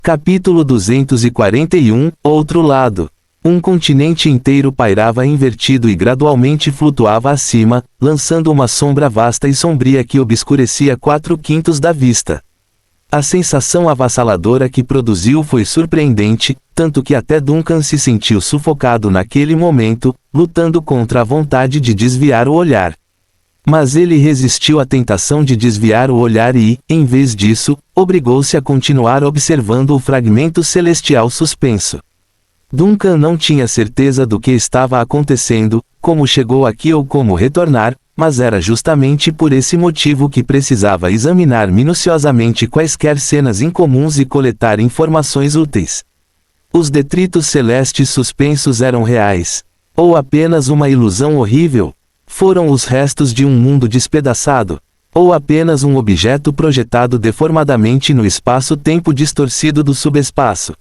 Capítulo 241, Outro lado. Um continente inteiro pairava invertido e gradualmente flutuava acima, lançando uma sombra vasta e sombria que obscurecia 4/5 da vista. A sensação avassaladora que produziu foi surpreendente, tanto que até Duncan se sentiu sufocado naquele momento, lutando contra a vontade de desviar o olhar. Mas ele resistiu à tentação de desviar o olhar e, em vez disso, obrigou-se a continuar observando o fragmento celestial suspenso. Duncan não tinha certeza do que estava acontecendo, como chegou aqui ou como retornar, mas era justamente por esse motivo que precisava examinar minuciosamente quaisquer cenas incomuns e coletar informações úteis. Os detritos celestes suspensos eram reais? Ou apenas uma ilusão horrível? Foram os restos de um mundo despedaçado? Ou apenas um objeto projetado deformadamente no espaço-tempo distorcido do subespaço?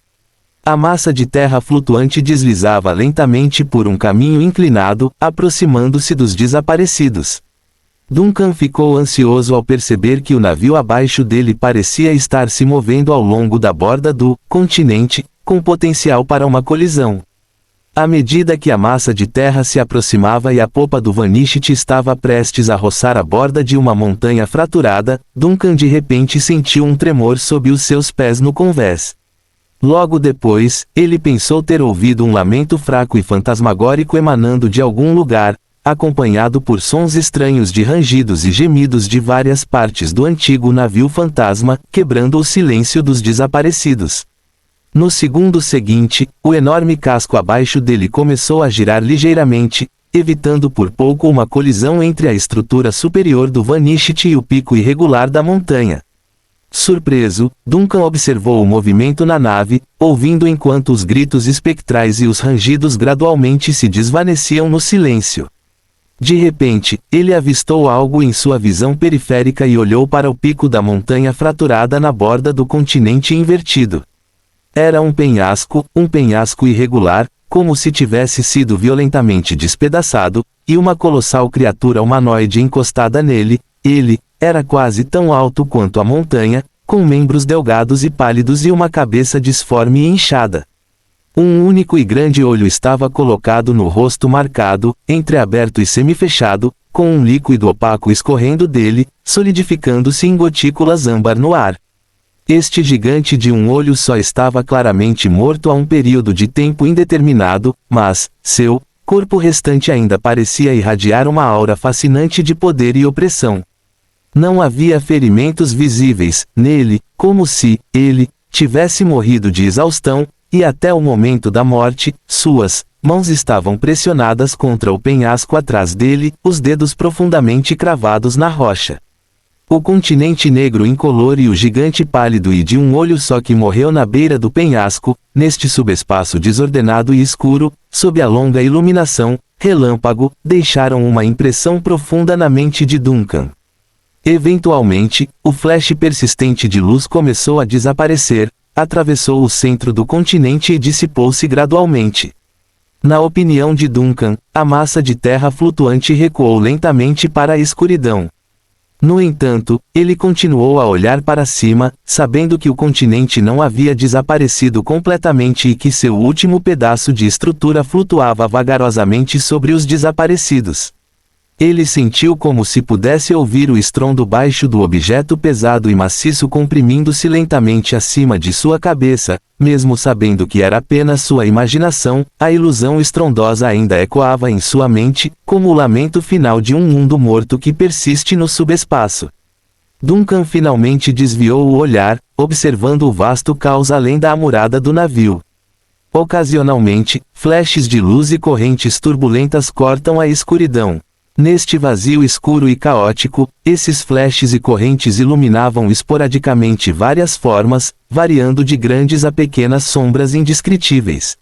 A massa de terra flutuante deslizava lentamente por um caminho inclinado, aproximando-se dos desaparecidos. Duncan ficou ansioso ao perceber que o navio abaixo dele parecia estar se movendo ao longo da borda do continente, com potencial para uma colisão. À medida que a massa de terra se aproximava e a popa do Vanishit estava prestes a roçar a borda de uma montanha fraturada, Duncan de repente sentiu um tremor sob os seus pés no convés. Logo depois, ele pensou ter ouvido um lamento fraco e fantasmagórico emanando de algum lugar, acompanhado por sons estranhos de rangidos e gemidos de várias partes do antigo navio fantasma, quebrando o silêncio dos desaparecidos. No segundo seguinte, o enorme casco abaixo dele começou a girar ligeiramente, evitando por pouco uma colisão entre a estrutura superior do Vanishit e o pico irregular da montanha. Surpreso, Duncan observou o movimento na nave, ouvindo enquanto os gritos espectrais e os rangidos gradualmente se desvaneciam no silêncio. De repente, ele avistou algo em sua visão periférica e olhou para o pico da montanha fraturada na borda do continente invertido. Era um penhasco irregular, como se tivesse sido violentamente despedaçado, e uma colossal criatura humanoide encostada nele. Ele era quase tão alto quanto a montanha, com membros delgados e pálidos e uma cabeça disforme e inchada. Um único e grande olho estava colocado no rosto marcado, entreaberto e semifechado, com um líquido opaco escorrendo dele, solidificando-se em gotículas âmbar no ar. Este gigante de um olho só estava claramente morto há um período de tempo indeterminado, mas seu corpo restante ainda parecia irradiar uma aura fascinante de poder e opressão. Não havia ferimentos visíveis nele, como se ele tivesse morrido de exaustão, e até o momento da morte, suas mãos estavam pressionadas contra o penhasco atrás dele, os dedos profundamente cravados na rocha. O continente negro incolor e o gigante pálido e de um olho só que morreu na beira do penhasco, neste subespaço desordenado e escuro, sob a longa iluminação, relâmpago, deixaram uma impressão profunda na mente de Duncan. Eventualmente, o flash persistente de luz começou a desaparecer, atravessou o centro do continente e dissipou-se gradualmente. Na opinião de Duncan, a massa de terra flutuante recuou lentamente para a escuridão. No entanto, ele continuou a olhar para cima, sabendo que o continente não havia desaparecido completamente e que seu último pedaço de estrutura flutuava vagarosamente sobre os desaparecidos. Ele sentiu como se pudesse ouvir o estrondo baixo do objeto pesado e maciço comprimindo-se lentamente acima de sua cabeça, mesmo sabendo que era apenas sua imaginação, a ilusão estrondosa ainda ecoava em sua mente, como o lamento final de um mundo morto que persiste no subespaço. Duncan finalmente desviou o olhar, observando o vasto caos além da amurada do navio. Ocasionalmente, flashes de luz e correntes turbulentas cortam a escuridão. Neste vazio escuro e caótico, esses flashes e correntes iluminavam esporadicamente várias formas, variando de grandes a pequenas sombras indescritíveis.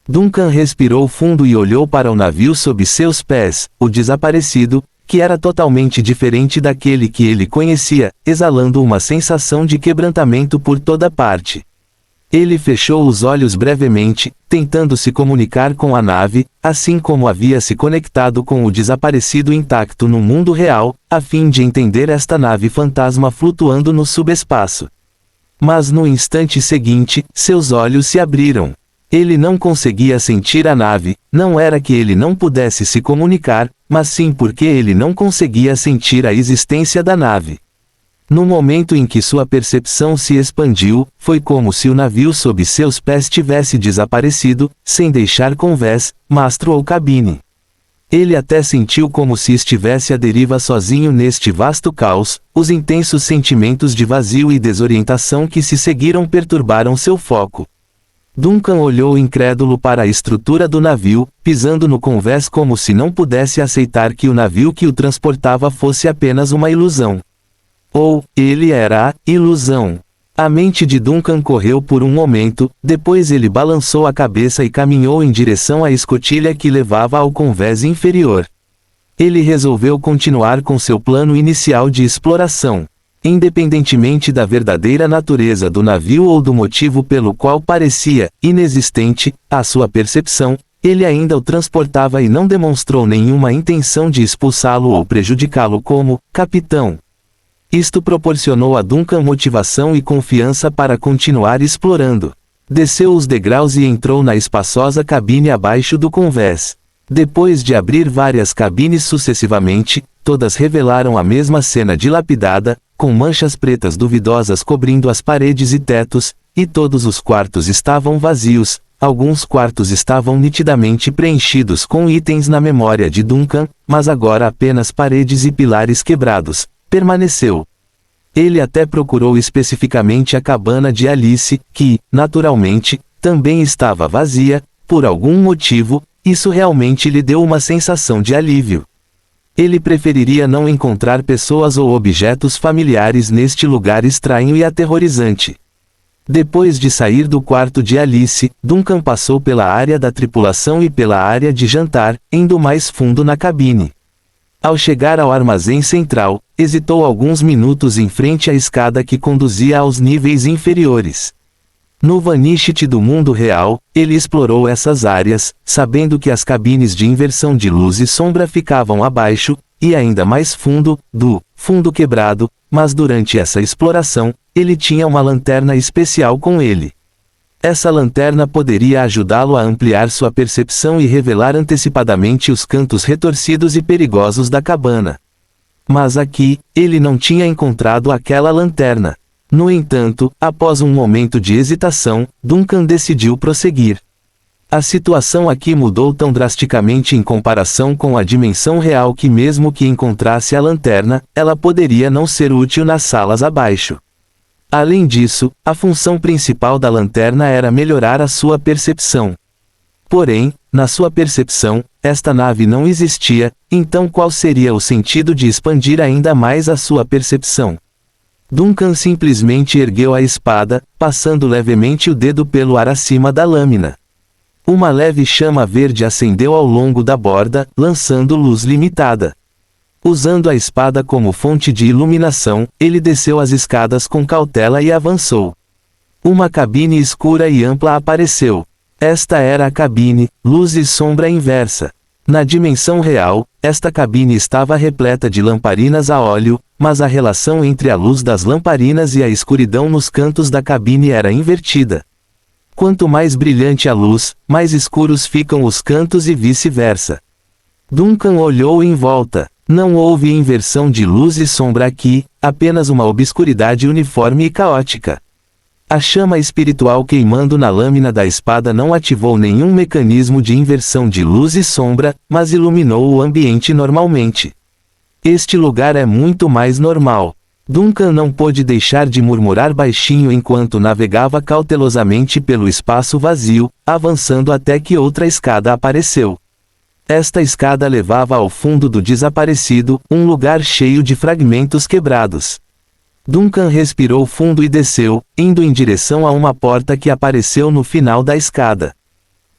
Duncan respirou fundo e olhou para o navio sob seus pés, o desaparecido, que era totalmente diferente daquele que ele conhecia, exalando uma sensação de quebrantamento por toda parte. Ele fechou os olhos brevemente, tentando se comunicar com a nave, assim como havia se conectado com o desaparecido intacto no mundo real, a fim de entender esta nave fantasma flutuando no subespaço. Mas no instante seguinte, seus olhos se abriram. Ele não conseguia sentir a nave, não era que ele não pudesse se comunicar, mas sim porque ele não conseguia sentir a existência da nave. No momento em que sua percepção se expandiu, foi como se o navio sob seus pés tivesse desaparecido, sem deixar convés, mastro ou cabine. Ele até sentiu como se estivesse à deriva sozinho neste vasto caos. Os intensos sentimentos de vazio e desorientação que se seguiram perturbaram seu foco. Duncan olhou incrédulo para a estrutura do navio, pisando no convés como se não pudesse aceitar que o navio que o transportava fosse apenas uma ilusão. Ou, ele era a ilusão. A mente de Duncan correu por um momento, depois ele balançou a cabeça e caminhou em direção à escotilha que levava ao convés inferior. Ele resolveu continuar com seu plano inicial de exploração. Independentemente da verdadeira natureza do navio ou do motivo pelo qual parecia inexistente à sua percepção, ele ainda o transportava e não demonstrou nenhuma intenção de expulsá-lo ou prejudicá-lo como capitão. Isto proporcionou a Duncan motivação e confiança para continuar explorando. Desceu os degraus e entrou na espaçosa cabine abaixo do convés. Depois de abrir várias cabines sucessivamente, todas revelaram a mesma cena dilapidada, com manchas pretas duvidosas cobrindo as paredes e tetos, e todos os quartos estavam vazios. Alguns quartos estavam nitidamente preenchidos com itens na memória de Duncan, mas agora apenas paredes e pilares quebrados. Permaneceu. Ele até procurou especificamente a cabana de Alice, que, naturalmente, também estava vazia. Por algum motivo, isso realmente lhe deu uma sensação de alívio. Ele preferiria não encontrar pessoas ou objetos familiares neste lugar estranho e aterrorizante. Depois de sair do quarto de Alice, Duncan passou pela área da tripulação e pela área de jantar, indo mais fundo na cabine. Ao chegar ao armazém central, hesitou alguns minutos em frente à escada que conduzia aos níveis inferiores. No Vanishit do mundo real, ele explorou essas áreas, sabendo que as cabines de inversão de luz e sombra ficavam abaixo, e ainda mais fundo, do fundo quebrado, mas durante essa exploração, ele tinha uma lanterna especial com ele. Essa lanterna poderia ajudá-lo a ampliar sua percepção e revelar antecipadamente os cantos retorcidos e perigosos da cabana. Mas aqui, ele não tinha encontrado aquela lanterna. No entanto, após um momento de hesitação, Duncan decidiu prosseguir. A situação aqui mudou tão drasticamente em comparação com a dimensão real que mesmo que encontrasse a lanterna, ela poderia não ser útil nas salas abaixo. Além disso, a função principal da lanterna era melhorar a sua percepção. Porém, na sua percepção, esta nave não existia, então qual seria o sentido de expandir ainda mais a sua percepção? Duncan simplesmente ergueu a espada, passando levemente o dedo pelo ar acima da lâmina. Uma leve chama verde acendeu ao longo da borda, lançando luz limitada. Usando a espada como fonte de iluminação, ele desceu as escadas com cautela e avançou. Uma cabine escura e ampla apareceu. Esta era a cabine, luz e sombra inversa. Na dimensão real, esta cabine estava repleta de lamparinas a óleo, mas a relação entre a luz das lamparinas e a escuridão nos cantos da cabine era invertida. Quanto mais brilhante a luz, mais escuros ficam os cantos e vice-versa. Duncan olhou em volta. Não houve inversão de luz e sombra aqui, apenas uma obscuridade uniforme e caótica. A chama espiritual queimando na lâmina da espada não ativou nenhum mecanismo de inversão de luz e sombra, mas iluminou o ambiente normalmente. Este lugar é muito mais normal. Duncan não pôde deixar de murmurar baixinho enquanto navegava cautelosamente pelo espaço vazio, avançando até que outra escada apareceu. Esta escada levava ao fundo do desaparecido, um lugar cheio de fragmentos quebrados. Duncan respirou fundo e desceu, indo em direção a uma porta que apareceu no final da escada.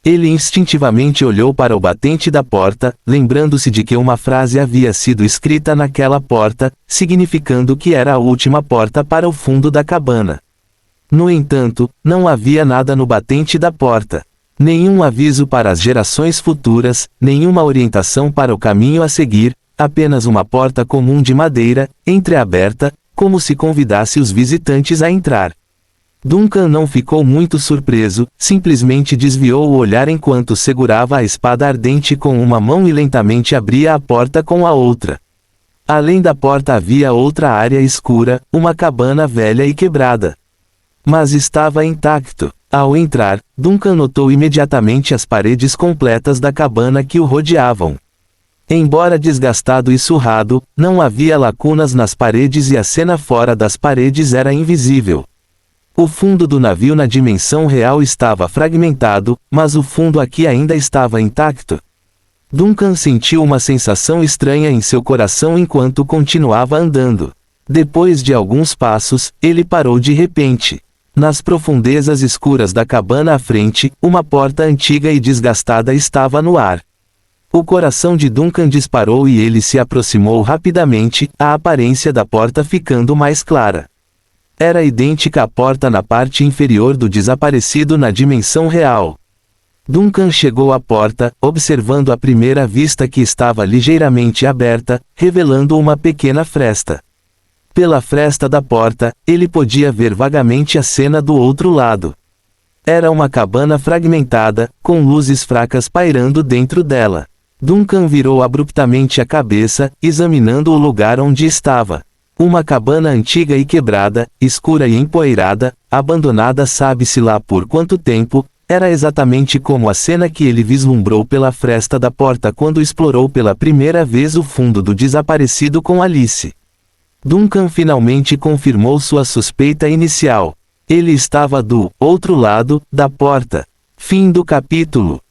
Ele instintivamente olhou para o batente da porta, lembrando-se de que uma frase havia sido escrita naquela porta, significando que era a última porta para o fundo da cabana. No entanto, não havia nada no batente da porta. Nenhum aviso para as gerações futuras, nenhuma orientação para o caminho a seguir, apenas uma porta comum de madeira, entreaberta, como se convidasse os visitantes a entrar. Duncan não ficou muito surpreso, simplesmente desviou o olhar enquanto segurava a espada ardente com uma mão e lentamente abria a porta com a outra. Além da porta havia outra área escura, uma cabana velha e quebrada. Mas estava intacto. Ao entrar, Duncan notou imediatamente as paredes completas da cabana que o rodeavam. Embora desgastado e surrado, não havia lacunas nas paredes e a cena fora das paredes era invisível. O fundo do navio na dimensão real estava fragmentado, mas o fundo aqui ainda estava intacto. Duncan sentiu uma sensação estranha em seu coração enquanto continuava andando. Depois de alguns passos, ele parou de repente. Nas profundezas escuras da cabana à frente, uma porta antiga e desgastada estava no ar. O coração de Duncan disparou e ele se aproximou rapidamente, a aparência da porta ficando mais clara. Era idêntica à porta na parte inferior do desaparecido na dimensão real. Duncan chegou à porta, observando à primeira vista que estava ligeiramente aberta, revelando uma pequena fresta. Pela fresta da porta, ele podia ver vagamente a cena do outro lado. Era uma cabana fragmentada, com luzes fracas pairando dentro dela. Duncan virou abruptamente a cabeça, examinando o lugar onde estava. Uma cabana antiga e quebrada, escura e empoeirada, abandonada sabe-se lá por quanto tempo, era exatamente como a cena que ele vislumbrou pela fresta da porta quando explorou pela primeira vez o fundo do desaparecido com Alice. Duncan finalmente confirmou sua suspeita inicial. Ele estava do outro lado da porta. Fim do capítulo.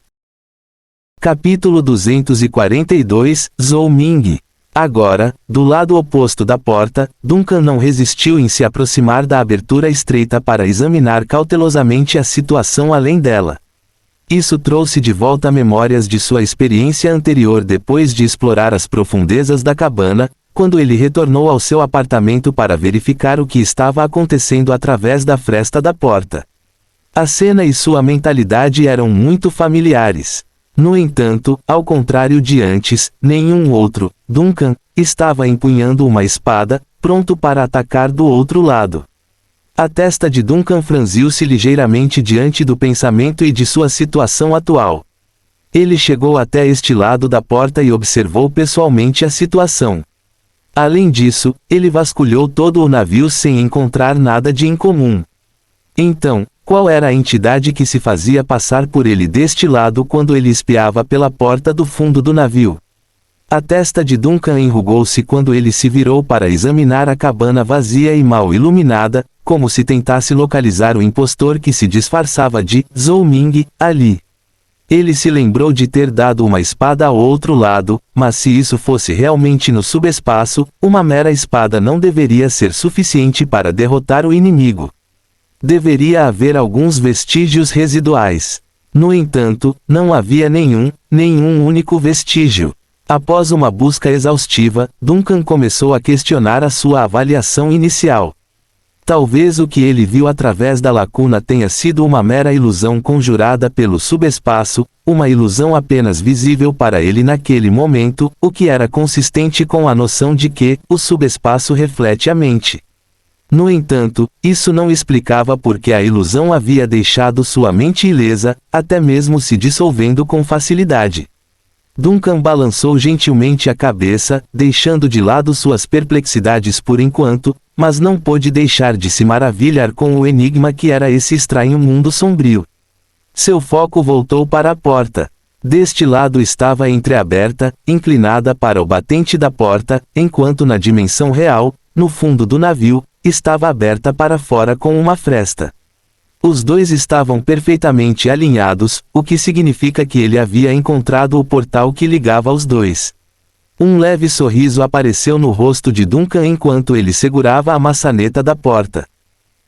Capítulo 242, Zhou Ming. Agora, do lado oposto da porta, Duncan não resistiu em se aproximar da abertura estreita para examinar cautelosamente a situação além dela. Isso trouxe de volta memórias de sua experiência anterior depois de explorar as profundezas da cabana, quando ele retornou ao seu apartamento para verificar o que estava acontecendo através da fresta da porta. A cena e sua mentalidade eram muito familiares. No entanto, ao contrário de antes, nenhum outro, Duncan, estava empunhando uma espada, pronto para atacar do outro lado. A testa de Duncan franziu-se ligeiramente diante do pensamento e de sua situação atual. Ele chegou até este lado da porta e observou pessoalmente a situação. Além disso, ele vasculhou todo o navio sem encontrar nada de incomum. Então, qual era a entidade que se fazia passar por ele deste lado quando ele espiava pela porta do fundo do navio? A testa de Duncan enrugou-se quando ele se virou para examinar a cabana vazia e mal iluminada, como se tentasse localizar o impostor que se disfarçava de Zhou Ming ali. Ele se lembrou de ter dado uma espada ao outro lado, mas se isso fosse realmente no subespaço, uma mera espada não deveria ser suficiente para derrotar o inimigo. Deveria haver alguns vestígios residuais. No entanto, não havia nenhum único vestígio. Após uma busca exaustiva, Duncan começou a questionar a sua avaliação inicial. Talvez o que ele viu através da lacuna tenha sido uma mera ilusão conjurada pelo subespaço, uma ilusão apenas visível para ele naquele momento, o que era consistente com a noção de que o subespaço reflete a mente. No entanto, isso não explicava por que a ilusão havia deixado sua mente ilesa, até mesmo se dissolvendo com facilidade. Duncan balançou gentilmente a cabeça, deixando de lado suas perplexidades por enquanto, mas não pôde deixar de se maravilhar com o enigma que era esse estranho mundo sombrio. Seu foco voltou para a porta. Deste lado estava entreaberta, inclinada para o batente da porta, enquanto na dimensão real, no fundo do navio, estava aberta para fora com uma fresta. Os dois estavam perfeitamente alinhados, o que significa que ele havia encontrado o portal que ligava os dois. Um leve sorriso apareceu no rosto de Duncan enquanto ele segurava a maçaneta da porta.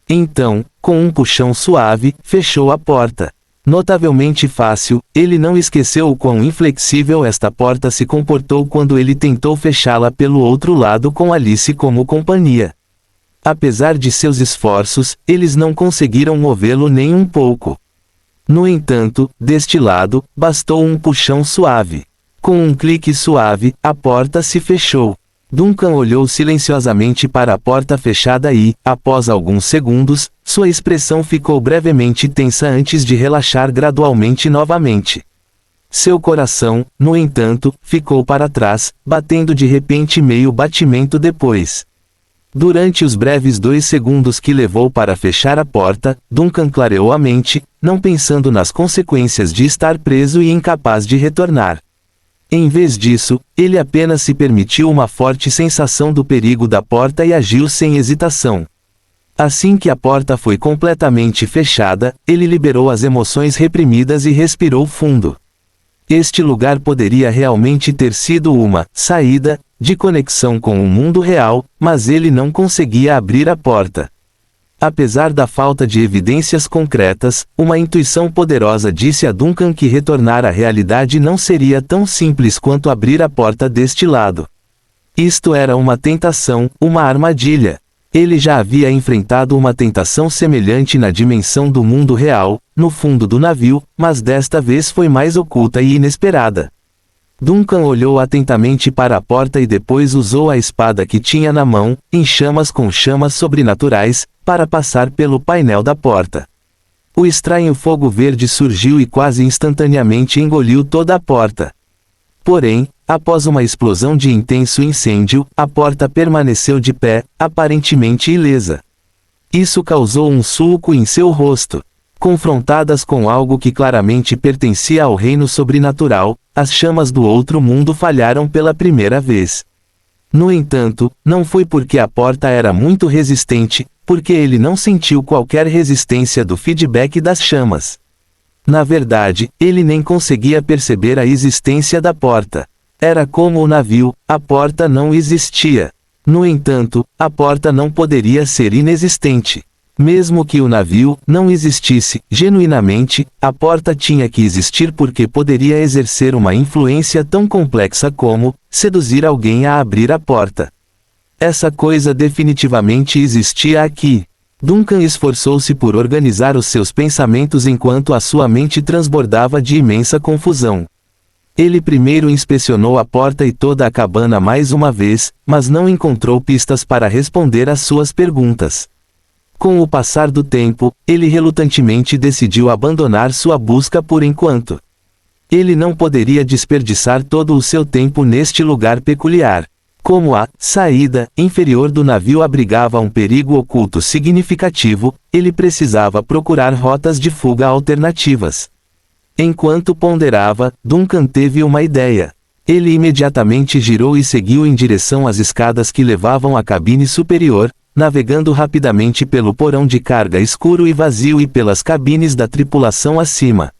Então, com um puxão suave, fechou a porta. Notavelmente fácil, ele não esqueceu o quão inflexível esta porta se comportou quando ele tentou fechá-la pelo outro lado com Alice como companhia. Apesar de seus esforços, eles não conseguiram movê-lo nem um pouco. No entanto, deste lado, bastou um puxão suave. Com um clique suave, a porta se fechou. Duncan olhou silenciosamente para a porta fechada e, após alguns segundos, sua expressão ficou brevemente tensa antes de relaxar gradualmente novamente. Seu coração, no entanto, ficou para trás, batendo de repente meio batimento depois. Durante os breves 2 segundos que levou para fechar a porta, Duncan clareou a mente, não pensando nas consequências de estar preso e incapaz de retornar. Em vez disso, ele apenas se permitiu uma forte sensação do perigo da porta e agiu sem hesitação. Assim que a porta foi completamente fechada, ele liberou as emoções reprimidas e respirou fundo. Este lugar poderia realmente ter sido uma saída de conexão com o mundo real, mas ele não conseguia abrir a porta. Apesar da falta de evidências concretas, uma intuição poderosa disse a Duncan que retornar à realidade não seria tão simples quanto abrir a porta deste lado. Isto era uma tentação, uma armadilha. Ele já havia enfrentado uma tentação semelhante na dimensão do mundo real, no fundo do navio, mas desta vez foi mais oculta e inesperada. Duncan olhou atentamente para a porta e depois usou a espada que tinha na mão, em chamas com chamas sobrenaturais, para passar pelo painel da porta. O estranho fogo verde surgiu e quase instantaneamente engoliu toda a porta. Porém, após uma explosão de intenso incêndio, a porta permaneceu de pé, aparentemente ilesa. Isso causou um sulco em seu rosto. Confrontadas com algo que claramente pertencia ao reino sobrenatural, as chamas do outro mundo falharam pela primeira vez. No entanto, não foi porque a porta era muito resistente, porque ele não sentiu qualquer resistência do feedback das chamas. Na verdade, ele nem conseguia perceber a existência da porta. Era como o navio, a porta não existia. No entanto, a porta não poderia ser inexistente. Mesmo que o navio não existisse, genuinamente, a porta tinha que existir porque poderia exercer uma influência tão complexa como seduzir alguém a abrir a porta. Essa coisa definitivamente existia aqui. Duncan esforçou-se por organizar os seus pensamentos enquanto a sua mente transbordava de imensa confusão. Ele primeiro inspecionou a porta e toda a cabana mais uma vez, mas não encontrou pistas para responder às suas perguntas. Com o passar do tempo, ele relutantemente decidiu abandonar sua busca por enquanto. Ele não poderia desperdiçar todo o seu tempo neste lugar peculiar. Como a saída inferior do navio abrigava um perigo oculto significativo, ele precisava procurar rotas de fuga alternativas. Enquanto ponderava, Duncan teve uma ideia. Ele imediatamente girou e seguiu em direção às escadas que levavam à cabine superior, navegando rapidamente pelo porão de carga escuro e vazio e pelas cabines da tripulação acima.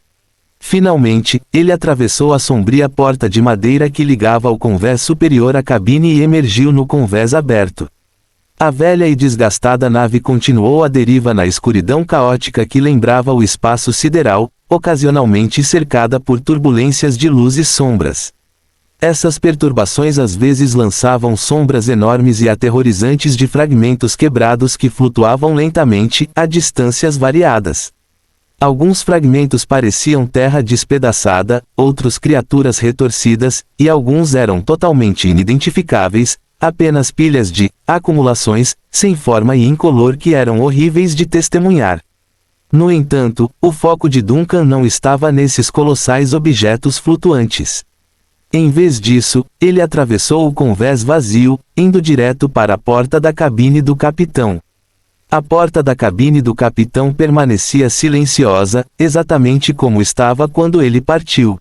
Finalmente, ele atravessou a sombria porta de madeira que ligava o convés superior à cabine e emergiu no convés aberto. A velha e desgastada nave continuou à deriva na escuridão caótica que lembrava o espaço sideral, ocasionalmente cercada por turbulências de luz e sombras. Essas perturbações às vezes lançavam sombras enormes e aterrorizantes de fragmentos quebrados que flutuavam lentamente, a distâncias variadas. Alguns fragmentos pareciam terra despedaçada, outros criaturas retorcidas, e alguns eram totalmente inidentificáveis, apenas pilhas de acumulações, sem forma e incolor que eram horríveis de testemunhar. No entanto, o foco de Duncan não estava nesses colossais objetos flutuantes. Em vez disso, ele atravessou o convés vazio, indo direto para a porta da cabine do capitão. A porta da cabine do capitão permanecia silenciosa, exatamente como estava quando ele partiu.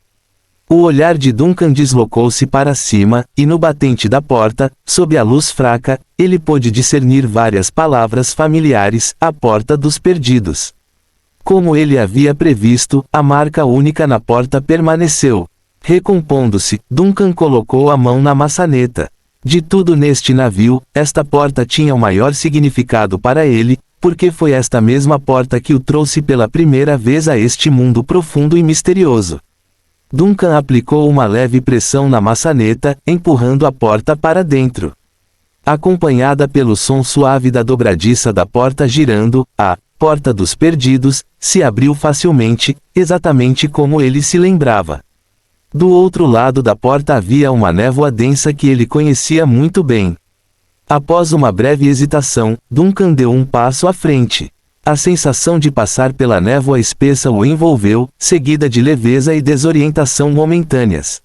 O olhar de Duncan deslocou-se para cima, e no batente da porta, sob a luz fraca, ele pôde discernir várias palavras familiares, a porta dos perdidos. Como ele havia previsto, a marca única na porta permaneceu. Recompondo-se, Duncan colocou a mão na maçaneta. De tudo neste navio, esta porta tinha o maior significado para ele, porque foi esta mesma porta que o trouxe pela primeira vez a este mundo profundo e misterioso. Duncan aplicou uma leve pressão na maçaneta, empurrando a porta para dentro. Acompanhada pelo som suave da dobradiça da porta girando, a porta dos perdidos se abriu facilmente, exatamente como ele se lembrava. Do outro lado da porta havia uma névoa densa que ele conhecia muito bem. Após uma breve hesitação, Duncan deu um passo à frente. A sensação de passar pela névoa espessa o envolveu, seguida de leveza e desorientação momentâneas.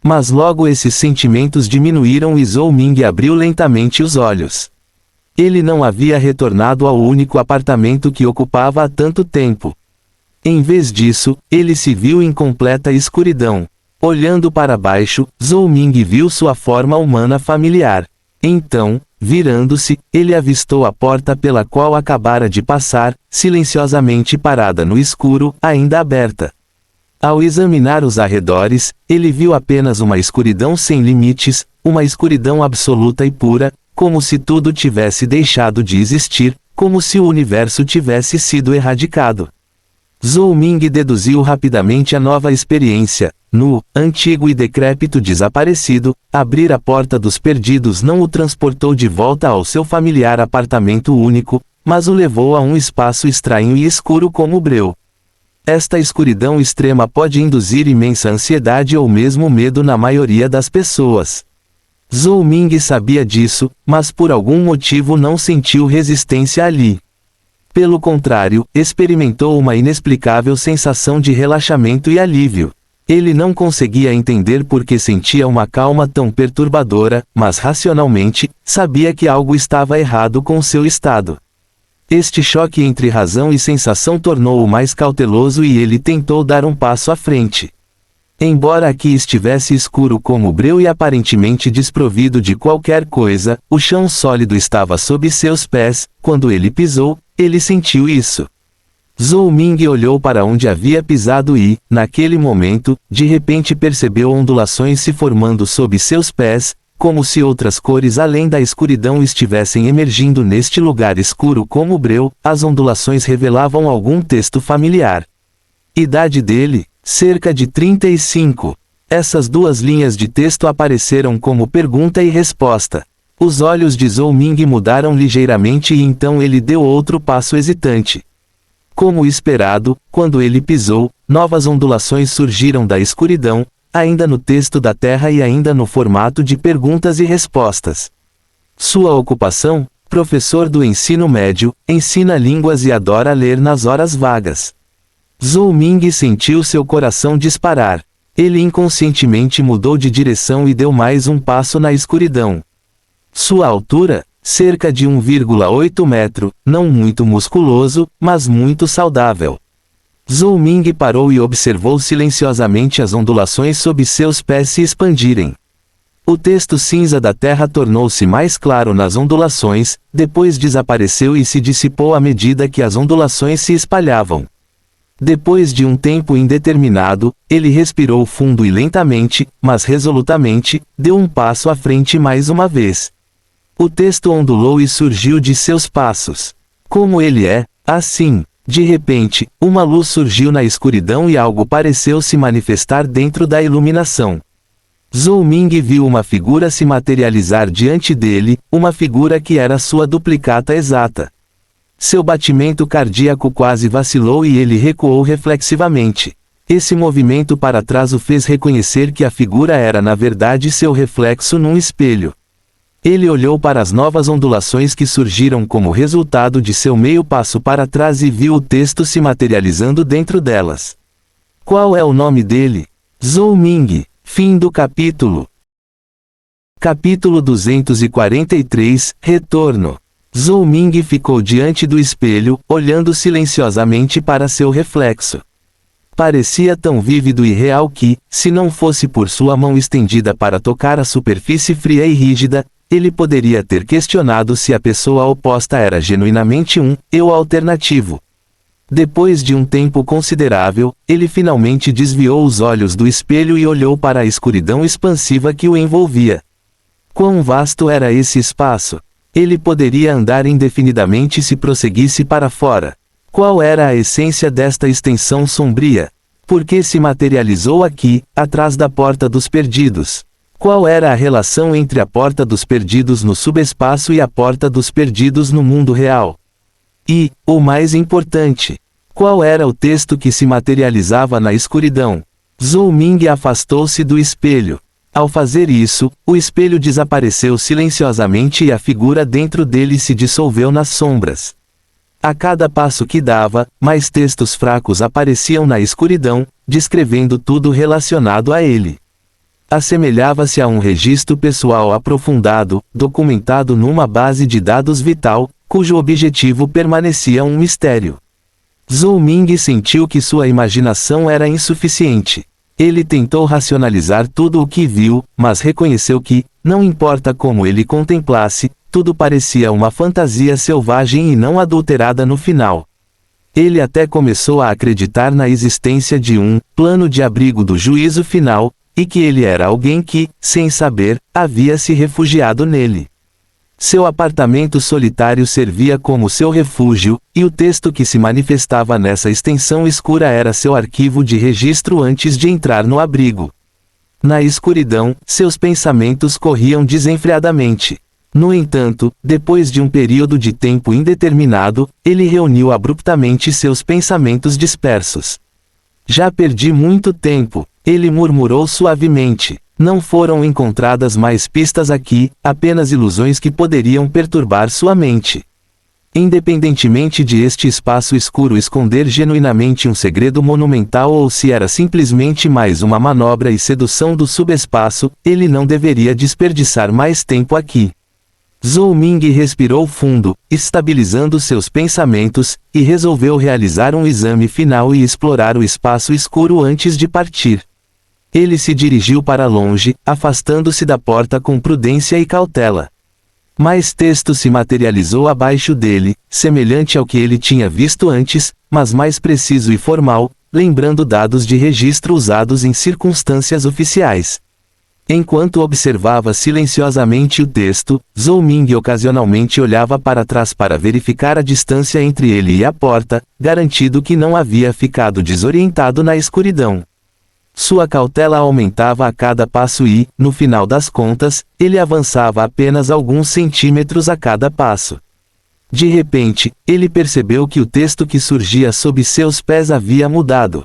Mas logo esses sentimentos diminuíram e Zhou Ming abriu lentamente os olhos. Ele não havia retornado ao único apartamento que ocupava há tanto tempo. Em vez disso, ele se viu em completa escuridão. Olhando para baixo, Zhou Ming viu sua forma humana familiar. Então, virando-se, ele avistou a porta pela qual acabara de passar, silenciosamente parada no escuro, ainda aberta. Ao examinar os arredores, ele viu apenas uma escuridão sem limites, uma escuridão absoluta e pura, como se tudo tivesse deixado de existir, como se o universo tivesse sido erradicado. Zhou Ming deduziu rapidamente a nova experiência. No antigo e decrépito desaparecido, abrir a porta dos perdidos não o transportou de volta ao seu familiar apartamento único, mas o levou a um espaço estranho e escuro como o breu. Esta escuridão extrema pode induzir imensa ansiedade ou mesmo medo na maioria das pessoas. Zhou Ming sabia disso, mas por algum motivo não sentiu resistência ali. Pelo contrário, experimentou uma inexplicável sensação de relaxamento e alívio. Ele não conseguia entender por que sentia uma calma tão perturbadora, mas racionalmente, sabia que algo estava errado com seu estado. Este choque entre razão e sensação tornou-o mais cauteloso e ele tentou dar um passo à frente. Embora aqui estivesse escuro como o breu e aparentemente desprovido de qualquer coisa, o chão sólido estava sob seus pés. Quando ele pisou, ele sentiu isso. Zhou Ming olhou para onde havia pisado e, naquele momento, de repente percebeu ondulações se formando sob seus pés, como se outras cores além da escuridão estivessem emergindo neste lugar escuro como o breu. As ondulações revelavam algum texto familiar. Idade dele, cerca de 35. Essas duas linhas de texto apareceram como pergunta e resposta. Os olhos de Zhou Ming mudaram ligeiramente e então ele deu outro passo hesitante. Como esperado, quando ele pisou, novas ondulações surgiram da escuridão, ainda no texto da terra e ainda no formato de perguntas e respostas. Sua ocupação? Professor do ensino médio, ensina línguas e adora ler nas horas vagas. Zhou Ming sentiu seu coração disparar. Ele inconscientemente mudou de direção e deu mais um passo na escuridão. Sua altura? Cerca de 1,8 metro, não muito musculoso, mas muito saudável. Zhou Ming parou e observou silenciosamente as ondulações sob seus pés se expandirem. O texto cinza da terra tornou-se mais claro nas ondulações, depois desapareceu e se dissipou à medida que as ondulações se espalhavam. Depois de um tempo indeterminado, ele respirou fundo e lentamente, mas resolutamente, deu um passo à frente mais uma vez. O texto ondulou e surgiu de seus passos. Como ele é, assim. De repente, uma luz surgiu na escuridão e algo pareceu se manifestar dentro da iluminação. Zhou Ming viu uma figura se materializar diante dele, uma figura que era sua duplicata exata. Seu batimento cardíaco quase vacilou e ele recuou reflexivamente. Esse movimento para trás o fez reconhecer que a figura era na verdade seu reflexo num espelho. Ele olhou para as novas ondulações que surgiram como resultado de seu meio passo para trás e viu o texto se materializando dentro delas. Qual é o nome dele? Zhou Ming. Fim do capítulo. Capítulo 243, Retorno. Zhou Ming ficou diante do espelho, olhando silenciosamente para seu reflexo. Parecia tão vívido e real que, se não fosse por sua mão estendida para tocar a superfície fria e rígida, ele poderia ter questionado se a pessoa oposta era genuinamente um eu alternativo. Depois de um tempo considerável, ele finalmente desviou os olhos do espelho e olhou para a escuridão expansiva que o envolvia. Quão vasto era esse espaço? Ele poderia andar indefinidamente se prosseguisse para fora. Qual era a essência desta extensão sombria? Por que se materializou aqui, atrás da Porta dos Perdidos? Qual era a relação entre a Porta dos Perdidos no subespaço e a Porta dos Perdidos no mundo real? E, o mais importante, qual era o texto que se materializava na escuridão? Zhou Ming afastou-se do espelho. Ao fazer isso, o espelho desapareceu silenciosamente e a figura dentro dele se dissolveu nas sombras. A cada passo que dava, mais textos fracos apareciam na escuridão, descrevendo tudo relacionado a ele. Assemelhava-se a um registro pessoal aprofundado, documentado numa base de dados vital, cujo objetivo permanecia um mistério. Zhou Ming sentiu que sua imaginação era insuficiente. Ele tentou racionalizar tudo o que viu, mas reconheceu que, não importa como ele contemplasse, tudo parecia uma fantasia selvagem e não adulterada no final. Ele até começou a acreditar na existência de um plano de abrigo do juízo final, e que ele era alguém que, sem saber, havia se refugiado nele. Seu apartamento solitário servia como seu refúgio, e o texto que se manifestava nessa extensão escura era seu arquivo de registro antes de entrar no abrigo. Na escuridão, seus pensamentos corriam desenfreadamente. No entanto, depois de um período de tempo indeterminado, ele reuniu abruptamente seus pensamentos dispersos. Já perdi muito tempo, ele murmurou suavemente. Não foram encontradas mais pistas aqui, apenas ilusões que poderiam perturbar sua mente. Independentemente de este espaço escuro esconder genuinamente um segredo monumental ou se era simplesmente mais uma manobra e sedução do subespaço, ele não deveria desperdiçar mais tempo aqui. Zhou Ming respirou fundo, estabilizando seus pensamentos, e resolveu realizar um exame final e explorar o espaço escuro antes de partir. Ele se dirigiu para longe, afastando-se da porta com prudência e cautela. Mais texto se materializou abaixo dele, semelhante ao que ele tinha visto antes, mas mais preciso e formal, lembrando dados de registro usados em circunstâncias oficiais. Enquanto observava silenciosamente o texto, Zhou Ming ocasionalmente olhava para trás para verificar a distância entre ele e a porta, garantindo que não havia ficado desorientado na escuridão. Sua cautela aumentava a cada passo e, no final das contas, ele avançava apenas alguns centímetros a cada passo. De repente, ele percebeu que o texto que surgia sob seus pés havia mudado.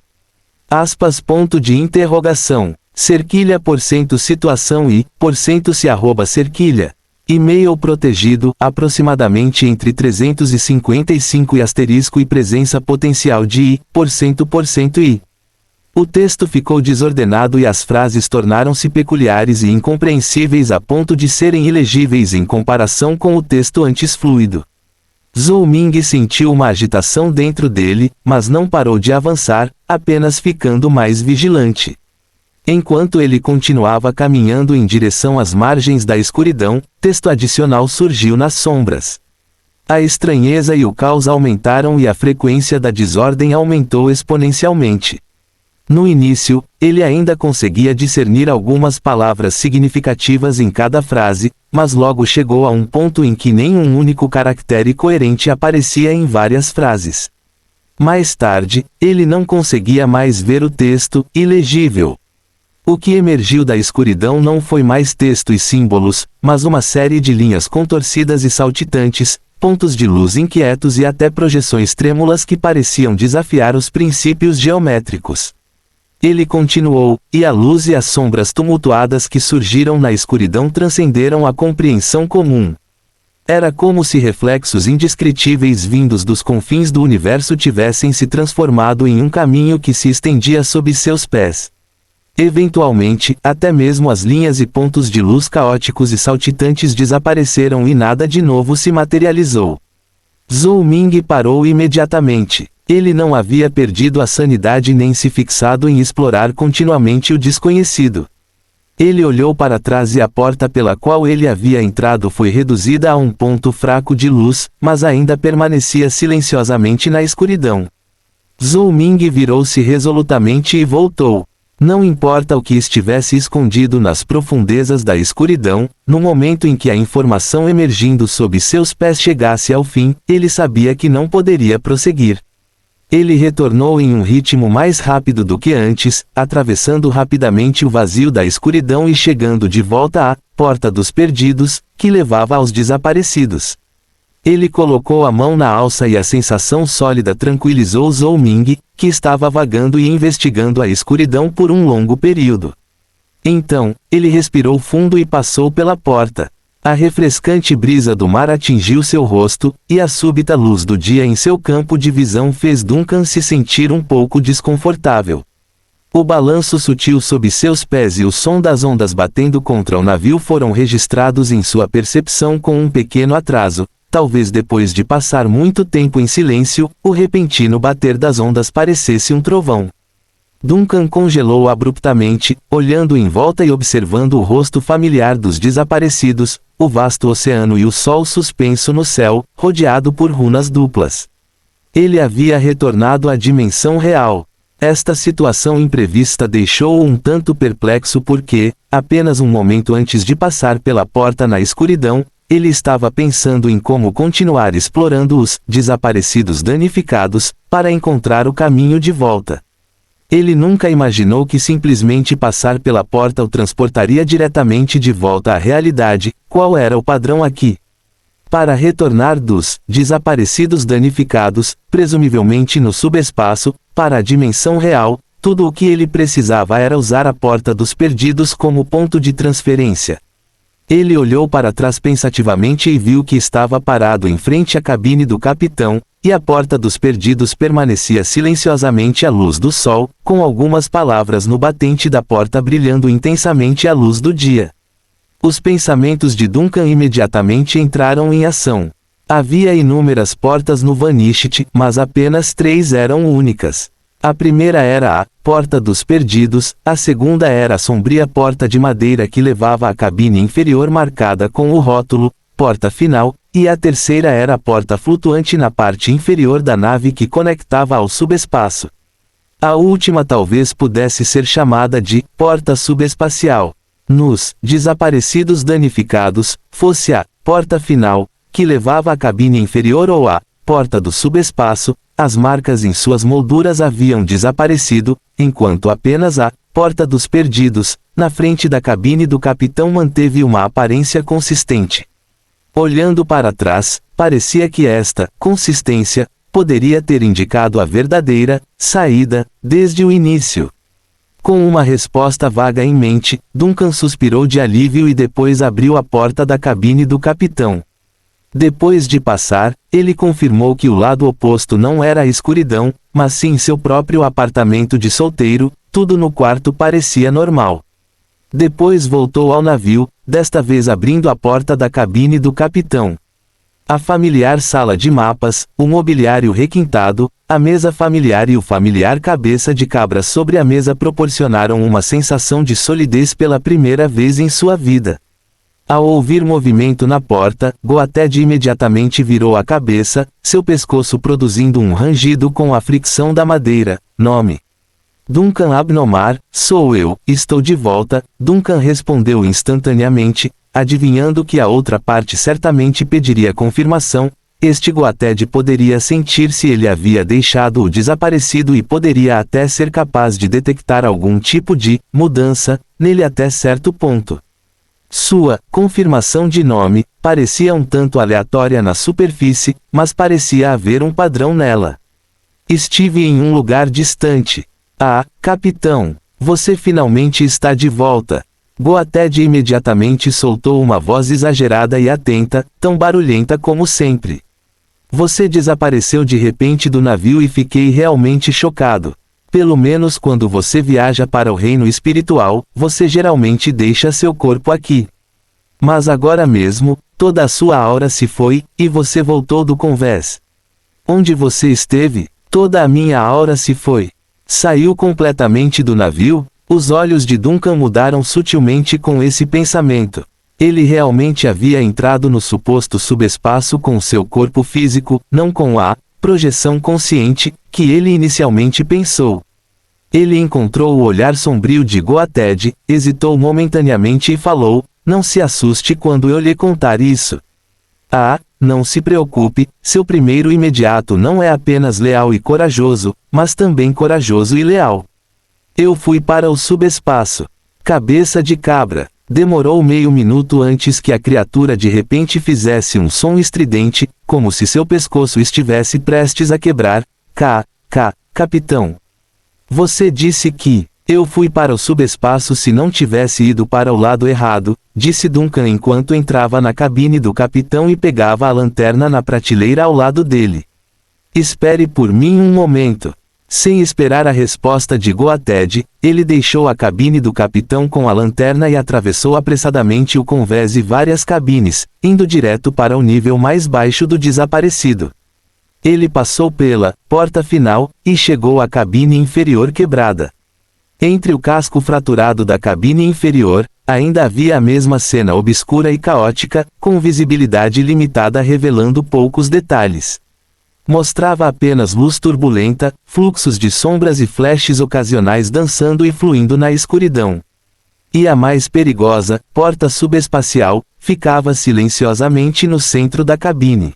Aspas, ponto de interrogação. Cerquilha % situação e, % se arroba cerquilha. E-mail protegido, aproximadamente entre 355 e asterisco e presença potencial de I, % I. O texto ficou desordenado e as frases tornaram-se peculiares e incompreensíveis a ponto de serem ilegíveis em comparação com o texto antes fluido. Zhou Ming sentiu uma agitação dentro dele, mas não parou de avançar, apenas ficando mais vigilante. Enquanto ele continuava caminhando em direção às margens da escuridão, texto adicional surgiu nas sombras. A estranheza e o caos aumentaram e a frequência da desordem aumentou exponencialmente. No início, ele ainda conseguia discernir algumas palavras significativas em cada frase, mas logo chegou a um ponto em que nenhum único caractere coerente aparecia em várias frases. Mais tarde, ele não conseguia mais ver o texto, ilegível. O que emergiu da escuridão não foi mais texto e símbolos, mas uma série de linhas contorcidas e saltitantes, pontos de luz inquietos e até projeções trêmulas que pareciam desafiar os princípios geométricos. Ele continuou, e a luz e as sombras tumultuadas que surgiram na escuridão transcenderam a compreensão comum. Era como se reflexos indescritíveis vindos dos confins do universo tivessem se transformado em um caminho que se estendia sob seus pés. Eventualmente, até mesmo as linhas e pontos de luz caóticos e saltitantes desapareceram e nada de novo se materializou. Zhou Ming parou imediatamente. Ele não havia perdido a sanidade nem se fixado em explorar continuamente o desconhecido. Ele olhou para trás e a porta pela qual ele havia entrado foi reduzida a um ponto fraco de luz, mas ainda permanecia silenciosamente na escuridão. Zhou Ming virou-se resolutamente e voltou. Não importa o que estivesse escondido nas profundezas da escuridão, no momento em que a informação emergindo sob seus pés chegasse ao fim, ele sabia que não poderia prosseguir. Ele retornou em um ritmo mais rápido do que antes, atravessando rapidamente o vazio da escuridão e chegando de volta à Porta dos Perdidos, que levava aos desaparecidos. Ele colocou a mão na alça e a sensação sólida tranquilizou Zhou Ming, que estava vagando e investigando a escuridão por um longo período. Então, ele respirou fundo e passou pela porta. A refrescante brisa do mar atingiu seu rosto, e a súbita luz do dia em seu campo de visão fez Duncan se sentir um pouco desconfortável. O balanço sutil sob seus pés e o som das ondas batendo contra o navio foram registrados em sua percepção com um pequeno atraso. Talvez depois de passar muito tempo em silêncio, o repentino bater das ondas parecesse um trovão. Duncan congelou abruptamente, olhando em volta e observando o rosto familiar dos desaparecidos, o vasto oceano e o sol suspenso no céu, rodeado por runas duplas. Ele havia retornado à dimensão real. Esta situação imprevista deixou-o um tanto perplexo porque, apenas um momento antes de passar pela porta na escuridão, ele estava pensando em como continuar explorando os desaparecidos danificados, para encontrar o caminho de volta. Ele nunca imaginou que simplesmente passar pela porta o transportaria diretamente de volta à realidade. Qual era o padrão aqui? Para retornar dos desaparecidos danificados, presumivelmente no subespaço, para a dimensão real, tudo o que ele precisava era usar a porta dos perdidos como ponto de transferência. Ele olhou para trás pensativamente e viu que estava parado em frente à cabine do capitão, e a porta dos perdidos permanecia silenciosamente à luz do sol, com algumas palavras no batente da porta brilhando intensamente à luz do dia. Os pensamentos de Duncan imediatamente entraram em ação. Havia inúmeras portas no Vanishit, mas apenas 3 eram únicas. A primeira era a Porta dos Perdidos, a segunda era a sombria porta de madeira que levava à cabine inferior marcada com o rótulo Porta Final, e a terceira era a porta flutuante na parte inferior da nave que conectava ao subespaço. A última talvez pudesse ser chamada de Porta Subespacial. Nos desaparecidos danificados, fosse a Porta Final, que levava à cabine inferior ou a Porta do Subespaço, as marcas em suas molduras haviam desaparecido, enquanto apenas a Porta dos Perdidos, na frente da cabine do capitão manteve uma aparência consistente. Olhando para trás, parecia que esta consistência poderia ter indicado a verdadeira saída desde o início. Com uma resposta vaga em mente, Duncan suspirou de alívio e depois abriu a porta da cabine do capitão. Depois de passar, ele confirmou que o lado oposto não era a escuridão, mas sim seu próprio apartamento de solteiro. Tudo no quarto parecia normal. Depois voltou ao navio, desta vez abrindo a porta da cabine do capitão. A familiar sala de mapas, o mobiliário requintado, a mesa familiar e o familiar cabeça de cabra sobre a mesa proporcionaram uma sensação de solidez pela primeira vez em sua vida. Ao ouvir movimento na porta, Goated imediatamente virou a cabeça, seu pescoço produzindo um rangido com a fricção da madeira. Nome: Duncan Abnomar, sou eu, estou de volta. Duncan respondeu instantaneamente, adivinhando que a outra parte certamente pediria confirmação. Este Goated poderia sentir se ele havia deixado o desaparecido e poderia até ser capaz de detectar algum tipo de mudança nele até certo ponto. Sua confirmação de nome parecia um tanto aleatória na superfície, mas parecia haver um padrão nela. Estive em um lugar distante. Ah, capitão, você finalmente está de volta. Goated imediatamente soltou uma voz exagerada e atenta, tão barulhenta como sempre. Você desapareceu de repente do navio e fiquei realmente chocado. Pelo menos quando você viaja para o reino espiritual, você geralmente deixa seu corpo aqui. Mas agora mesmo, toda a sua aura se foi, e você voltou do convés. Onde você esteve, toda a minha aura se foi. Saiu completamente do navio? Os olhos de Duncan mudaram sutilmente com esse pensamento. Ele realmente havia entrado no suposto subespaço com seu corpo físico, não com a projeção consciente, que ele inicialmente pensou. Ele encontrou o olhar sombrio de Goated, hesitou momentaneamente e falou: não se assuste quando eu lhe contar isso. Ah, não se preocupe, seu primeiro imediato não é apenas leal e corajoso, mas também corajoso e leal. Eu fui para o subespaço. Cabeça de cabra. Demorou meio minuto antes que a criatura de repente fizesse um som estridente, como se seu pescoço estivesse prestes a quebrar. Capitão. Você disse que eu fui para o subespaço se não tivesse ido para o lado errado, disse Duncan enquanto entrava na cabine do capitão e pegava a lanterna na prateleira ao lado dele. Espere por mim um momento. Sem esperar a resposta de Goated, ele deixou a cabine do capitão com a lanterna e atravessou apressadamente o convés e várias cabines, indo direto para o nível mais baixo do desaparecido. Ele passou pela porta final e chegou à cabine inferior quebrada. Entre o casco fraturado da cabine inferior, ainda havia a mesma cena obscura e caótica, com visibilidade limitada revelando poucos detalhes. Mostrava apenas luz turbulenta, fluxos de sombras e flashes ocasionais dançando e fluindo na escuridão. E a mais perigosa, porta subespacial, ficava silenciosamente no centro da cabine.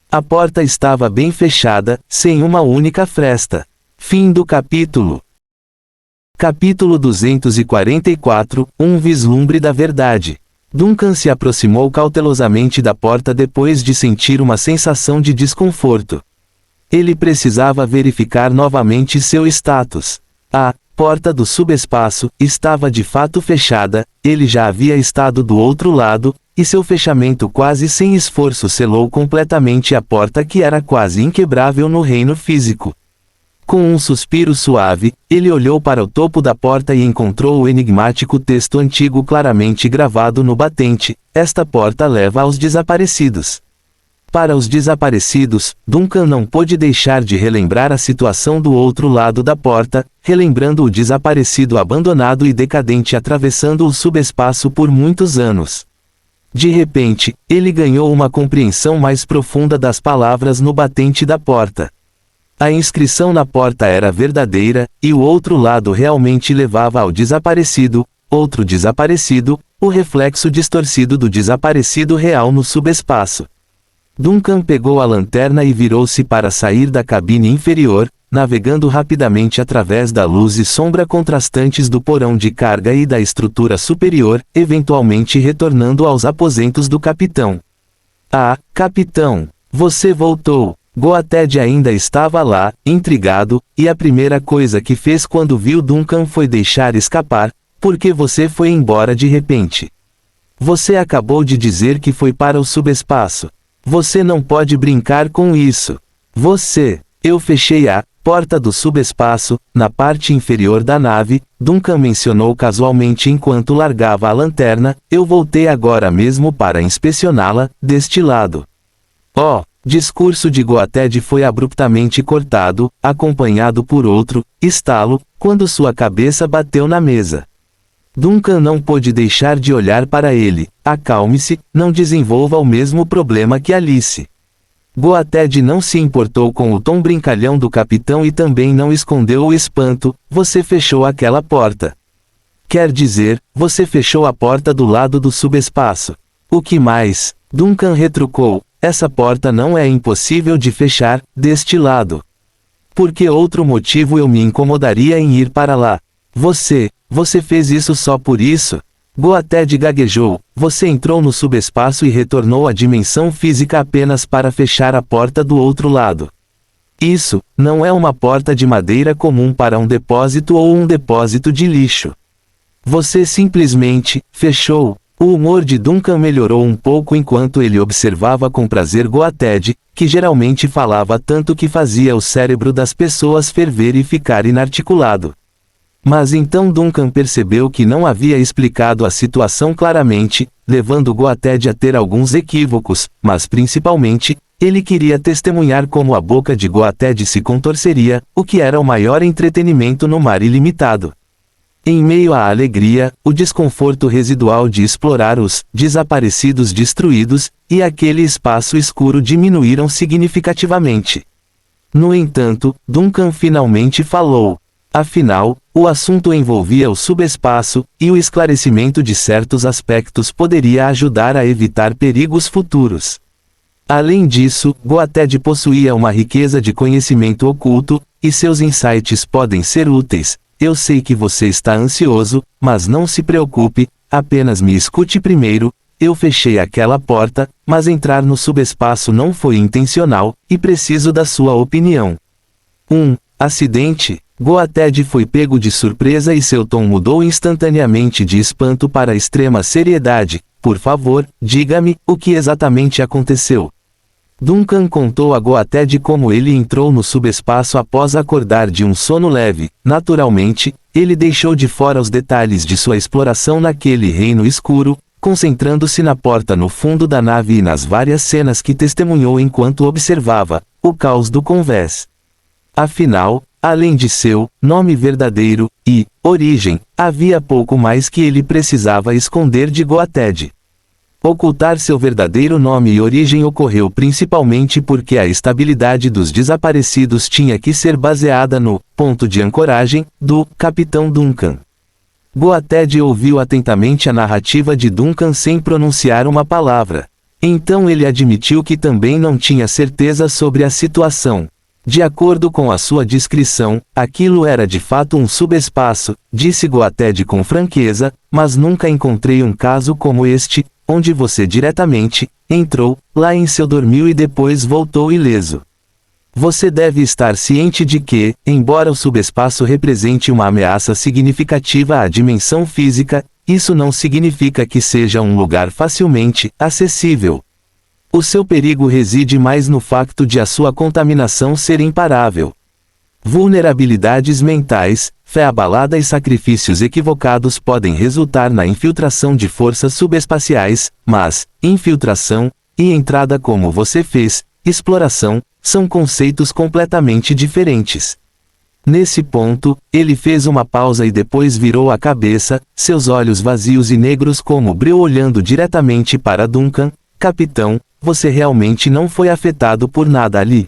A porta estava bem fechada, sem uma única fresta. Fim do capítulo. Capítulo 244, Um vislumbre da verdade. Duncan se aproximou cautelosamente da porta depois de sentir uma sensação de desconforto. Ele precisava verificar novamente seu status. A porta do subespaço estava de fato fechada, ele já havia estado do outro lado, e seu fechamento quase sem esforço selou completamente a porta que era quase inquebrável no reino físico. Com um suspiro suave, ele olhou para o topo da porta e encontrou o enigmático texto antigo claramente gravado no batente: esta porta leva aos desaparecidos. Para os desaparecidos, Duncan não pôde deixar de relembrar a situação do outro lado da porta, relembrando o desaparecido abandonado e decadente atravessando o subespaço por muitos anos. De repente, ele ganhou uma compreensão mais profunda das palavras no batente da porta. A inscrição na porta era verdadeira, e o outro lado realmente levava ao desaparecido, outro desaparecido, o reflexo distorcido do desaparecido real no subespaço. Duncan pegou a lanterna e virou-se para sair da cabine inferior, navegando rapidamente através da luz e sombra contrastantes do porão de carga e da estrutura superior, eventualmente retornando aos aposentos do capitão. Ah, capitão! Você voltou! Goated ainda estava lá, intrigado, e a primeira coisa que fez quando viu Duncan foi deixar escapar: por que você foi embora de repente? Você acabou de dizer que foi para o subespaço. Você não pode brincar com isso. Eu fechei a porta do subespaço, na parte inferior da nave, Duncan mencionou casualmente enquanto largava a lanterna. Eu voltei agora mesmo para inspecioná-la, deste lado. Discurso de Goated foi abruptamente cortado, acompanhado por outro estalo, quando sua cabeça bateu na mesa. Duncan não pôde deixar de olhar para ele. Acalme-se, não desenvolva o mesmo problema que Alice. Goated não se importou com o tom brincalhão do capitão e também não escondeu o espanto. Você fechou aquela porta. Quer dizer, você fechou a porta do lado do subespaço. O que mais? Duncan retrucou. Essa porta não é impossível de fechar, deste lado. Por que outro motivo eu me incomodaria em ir para lá? Você fez isso só por isso? Goated gaguejou. Você entrou no subespaço e retornou à dimensão física apenas para fechar a porta do outro lado. Isso não é uma porta de madeira comum para um depósito ou um depósito de lixo. Você simplesmente fechou. O humor de Duncan melhorou um pouco enquanto ele observava com prazer Goated, que geralmente falava tanto que fazia o cérebro das pessoas ferver e ficar inarticulado. Mas então Duncan percebeu que não havia explicado a situação claramente, levando Goated a ter alguns equívocos, mas principalmente, ele queria testemunhar como a boca de Goated se contorceria, o que era o maior entretenimento no mar ilimitado. Em meio à alegria, o desconforto residual de explorar os desaparecidos destruídos, e aquele espaço escuro diminuíram significativamente. No entanto, Duncan finalmente falou. Afinal, o assunto envolvia o subespaço, e o esclarecimento de certos aspectos poderia ajudar a evitar perigos futuros. Além disso, Goated possuía uma riqueza de conhecimento oculto, e seus insights podem ser úteis. Eu sei que você está ansioso, mas não se preocupe, apenas me escute primeiro. Eu fechei aquela porta, mas entrar no subespaço não foi intencional, e preciso da sua opinião. Acidente. Goated foi pego de surpresa e seu tom mudou instantaneamente de espanto para extrema seriedade. Por favor, diga-me, o que exatamente aconteceu? Duncan contou a Goated como ele entrou no subespaço após acordar de um sono leve. Naturalmente, ele deixou de fora os detalhes de sua exploração naquele reino escuro, concentrando-se na porta no fundo da nave e nas várias cenas que testemunhou enquanto observava o caos do convés. Afinal, além de seu nome verdadeiro e origem, havia pouco mais que ele precisava esconder de Goated. Ocultar seu verdadeiro nome e origem ocorreu principalmente porque a estabilidade dos desaparecidos tinha que ser baseada no ponto de ancoragem do Capitão Duncan. Goated ouviu atentamente a narrativa de Duncan sem pronunciar uma palavra. Então ele admitiu que também não tinha certeza sobre a situação. De acordo com a sua descrição, aquilo era de fato um subespaço, disse Goated com franqueza, mas nunca encontrei um caso como este, onde você diretamente entrou lá em seu dormil e depois voltou ileso. Você deve estar ciente de que, embora o subespaço represente uma ameaça significativa à dimensão física, isso não significa que seja um lugar facilmente acessível. O seu perigo reside mais no facto de a sua contaminação ser imparável. Vulnerabilidades mentais, fé abalada e sacrifícios equivocados podem resultar na infiltração de forças subespaciais, mas infiltração e entrada como você fez, exploração, são conceitos completamente diferentes. Nesse ponto, ele fez uma pausa e depois virou a cabeça, seus olhos vazios e negros como breu olhando diretamente para Duncan. Capitão, você realmente não foi afetado por nada ali.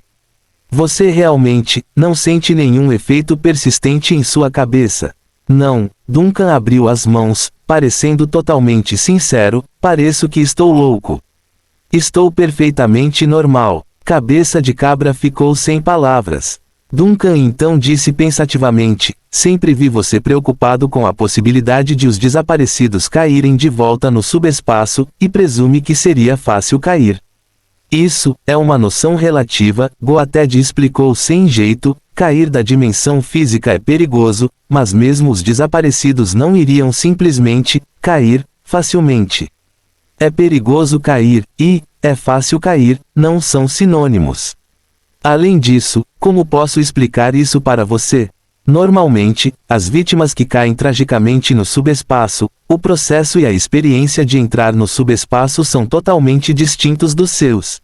Você realmente não sente nenhum efeito persistente em sua cabeça. Não. Duncan abriu as mãos, parecendo totalmente sincero, pareço que estou louco. Estou perfeitamente normal. Cabeça de cabra ficou sem palavras. Duncan então disse pensativamente, sempre vi você preocupado com a possibilidade de os desaparecidos caírem de volta no subespaço, e presume que seria fácil cair. Isso é uma noção relativa, Goated explicou sem jeito, cair da dimensão física é perigoso, mas mesmo os desaparecidos não iriam simplesmente cair facilmente. É perigoso cair, e é fácil cair, não são sinônimos. Além disso, como posso explicar isso para você? Normalmente, as vítimas que caem tragicamente no subespaço, o processo e a experiência de entrar no subespaço são totalmente distintos dos seus.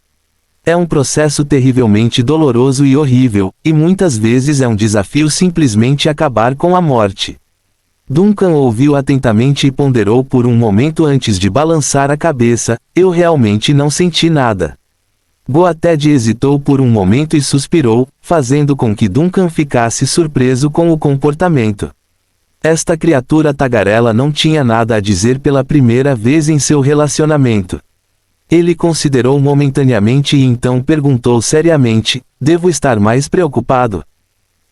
É um processo terrivelmente doloroso e horrível, e muitas vezes é um desafio simplesmente acabar com a morte. Duncan ouviu atentamente e ponderou por um momento antes de balançar a cabeça, eu realmente não senti nada. Goated hesitou por um momento e suspirou, fazendo com que Duncan ficasse surpreso com o comportamento. Esta criatura tagarela não tinha nada a dizer pela primeira vez em seu relacionamento. Ele considerou momentaneamente e então perguntou seriamente, devo estar mais preocupado?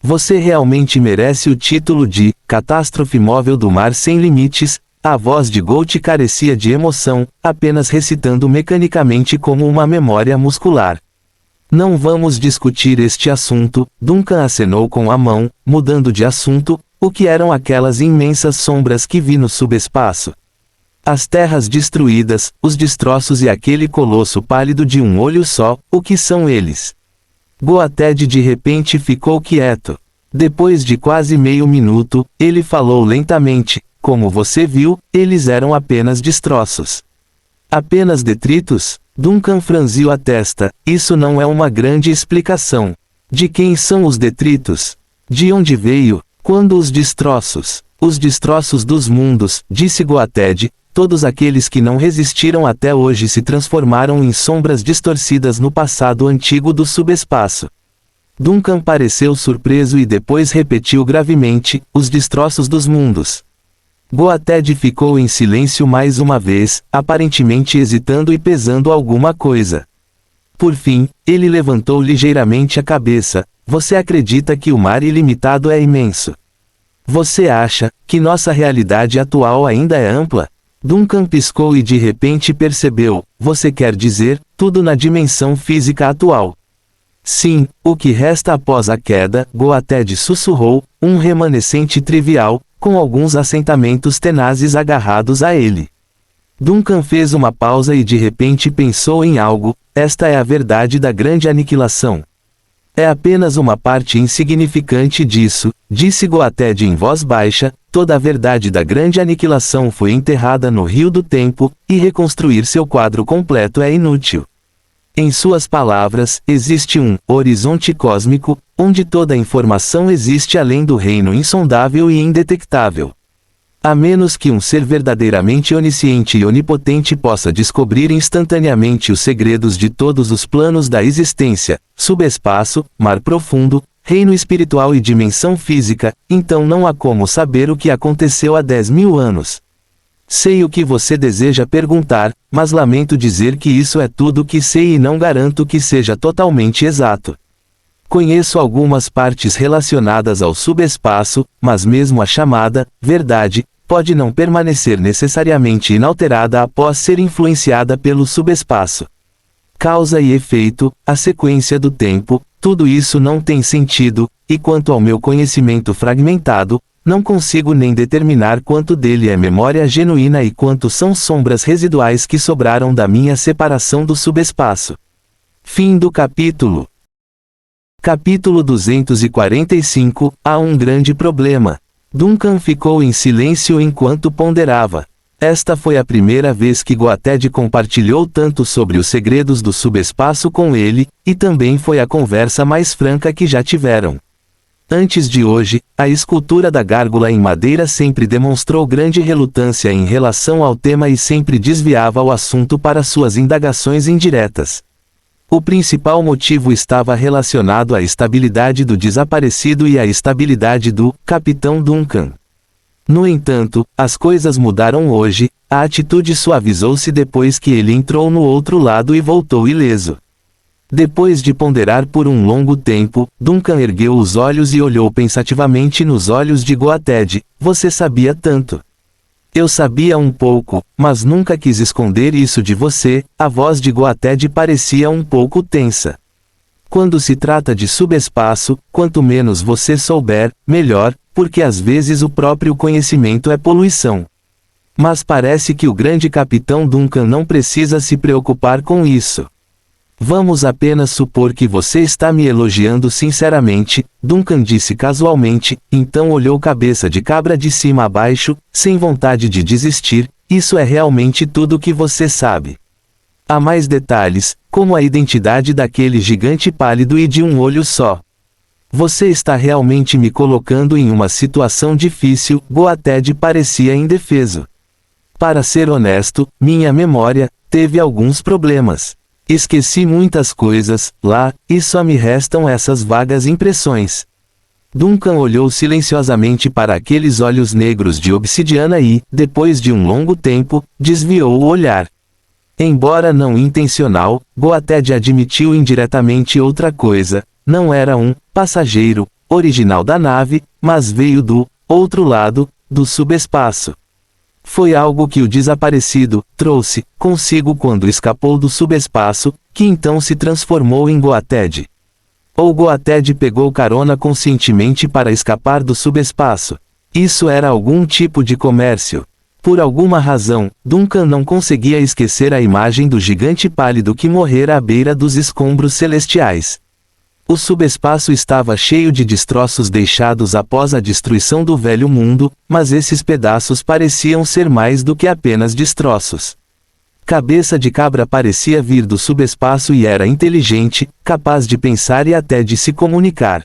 Você realmente merece o título de Catástrofe Móvel do Mar Sem Limites? A voz de Gold carecia de emoção, apenas recitando mecanicamente como uma memória muscular. Não vamos discutir este assunto, Duncan acenou com a mão, mudando de assunto, o que eram aquelas imensas sombras que vi no subespaço. As terras destruídas, os destroços e aquele colosso pálido de um olho só, o que são eles? Goated de repente ficou quieto. Depois de quase meio minuto, ele falou lentamente, como você viu, eles eram apenas destroços. Apenas detritos? Duncan franziu a testa, isso não é uma grande explicação. De quem são os detritos? De onde veio? Quando os destroços? Os destroços dos mundos, disse Goated, todos aqueles que não resistiram até hoje se transformaram em sombras distorcidas no passado antigo do subespaço. Duncan pareceu surpreso e depois repetiu gravemente, os destroços dos mundos. Goated ficou em silêncio mais uma vez, aparentemente hesitando e pesando alguma coisa. Por fim, ele levantou ligeiramente a cabeça, você acredita que o mar ilimitado é imenso? Você acha que nossa realidade atual ainda é ampla? Duncan piscou e de repente percebeu, você quer dizer, tudo na dimensão física atual. Sim, o que resta após a queda, Goa'uld sussurrou, um remanescente trivial, com alguns assentamentos tenazes agarrados a ele. Duncan fez uma pausa e de repente pensou em algo, esta é a verdade da grande aniquilação. É apenas uma parte insignificante disso, disse Goa'uld em voz baixa, toda a verdade da grande aniquilação foi enterrada no rio do tempo, e reconstruir seu quadro completo é inútil. Em suas palavras, existe um horizonte cósmico, onde toda a informação existe além do reino insondável e indetectável. A menos que um ser verdadeiramente onisciente e onipotente possa descobrir instantaneamente os segredos de todos os planos da existência, subespaço, mar profundo, reino espiritual e dimensão física, então não há como saber o que aconteceu há 10.000 anos. Sei o que você deseja perguntar, mas lamento dizer que isso é tudo o que sei e não garanto que seja totalmente exato. Conheço algumas partes relacionadas ao subespaço, mas mesmo a chamada verdade pode não permanecer necessariamente inalterada após ser influenciada pelo subespaço. Causa e efeito, a sequência do tempo, tudo isso não tem sentido, e quanto ao meu conhecimento fragmentado, não consigo nem determinar quanto dele é memória genuína e quanto são sombras residuais que sobraram da minha separação do subespaço. Fim do capítulo. Capítulo 245, há um grande problema. Duncan ficou em silêncio enquanto ponderava. Esta foi a primeira vez que Goa'uld compartilhou tanto sobre os segredos do subespaço com ele, e também foi a conversa mais franca que já tiveram. Antes de hoje, a escultura da gárgula em madeira sempre demonstrou grande relutância em relação ao tema e sempre desviava o assunto para suas indagações indiretas. O principal motivo estava relacionado à estabilidade do desaparecido e à estabilidade do Capitão Duncan. No entanto, as coisas mudaram hoje, a atitude suavizou-se depois que ele entrou no outro lado e voltou ileso. Depois de ponderar por um longo tempo, Duncan ergueu os olhos e olhou pensativamente nos olhos de Goa'uld. Você sabia tanto. Eu sabia um pouco, mas nunca quis esconder isso de você. A voz de Goa'uld parecia um pouco tensa. Quando se trata de subespaço, quanto menos você souber, melhor, porque às vezes o próprio conhecimento é poluição. Mas parece que o grande capitão Duncan não precisa se preocupar com isso. Vamos apenas supor que você está me elogiando sinceramente, Duncan disse casualmente, então olhou cabeça de cabra de cima a baixo, sem vontade de desistir, isso é realmente tudo o que você sabe. Há mais detalhes, como a identidade daquele gigante pálido e de um olho só. Você está realmente me colocando em uma situação difícil, Goa'uld parecia indefeso. Para ser honesto, minha memória teve alguns problemas. Esqueci muitas coisas, lá, e só me restam essas vagas impressões. Duncan olhou silenciosamente para aqueles olhos negros de obsidiana e, depois de um longo tempo, desviou o olhar. Embora não intencional, Goa'uld admitiu indiretamente outra coisa, não era um passageiro original da nave, mas veio do outro lado do subespaço. Foi algo que o desaparecido trouxe consigo quando escapou do subespaço, que então se transformou em Goa'uld. Ou Goa'uld pegou carona conscientemente para escapar do subespaço. Isso era algum tipo de comércio. Por alguma razão, Duncan não conseguia esquecer a imagem do gigante pálido que morrera à beira dos escombros celestiais. O subespaço estava cheio de destroços deixados após a destruição do velho mundo, mas esses pedaços pareciam ser mais do que apenas destroços. Cabeça de cabra parecia vir do subespaço e era inteligente, capaz de pensar e até de se comunicar.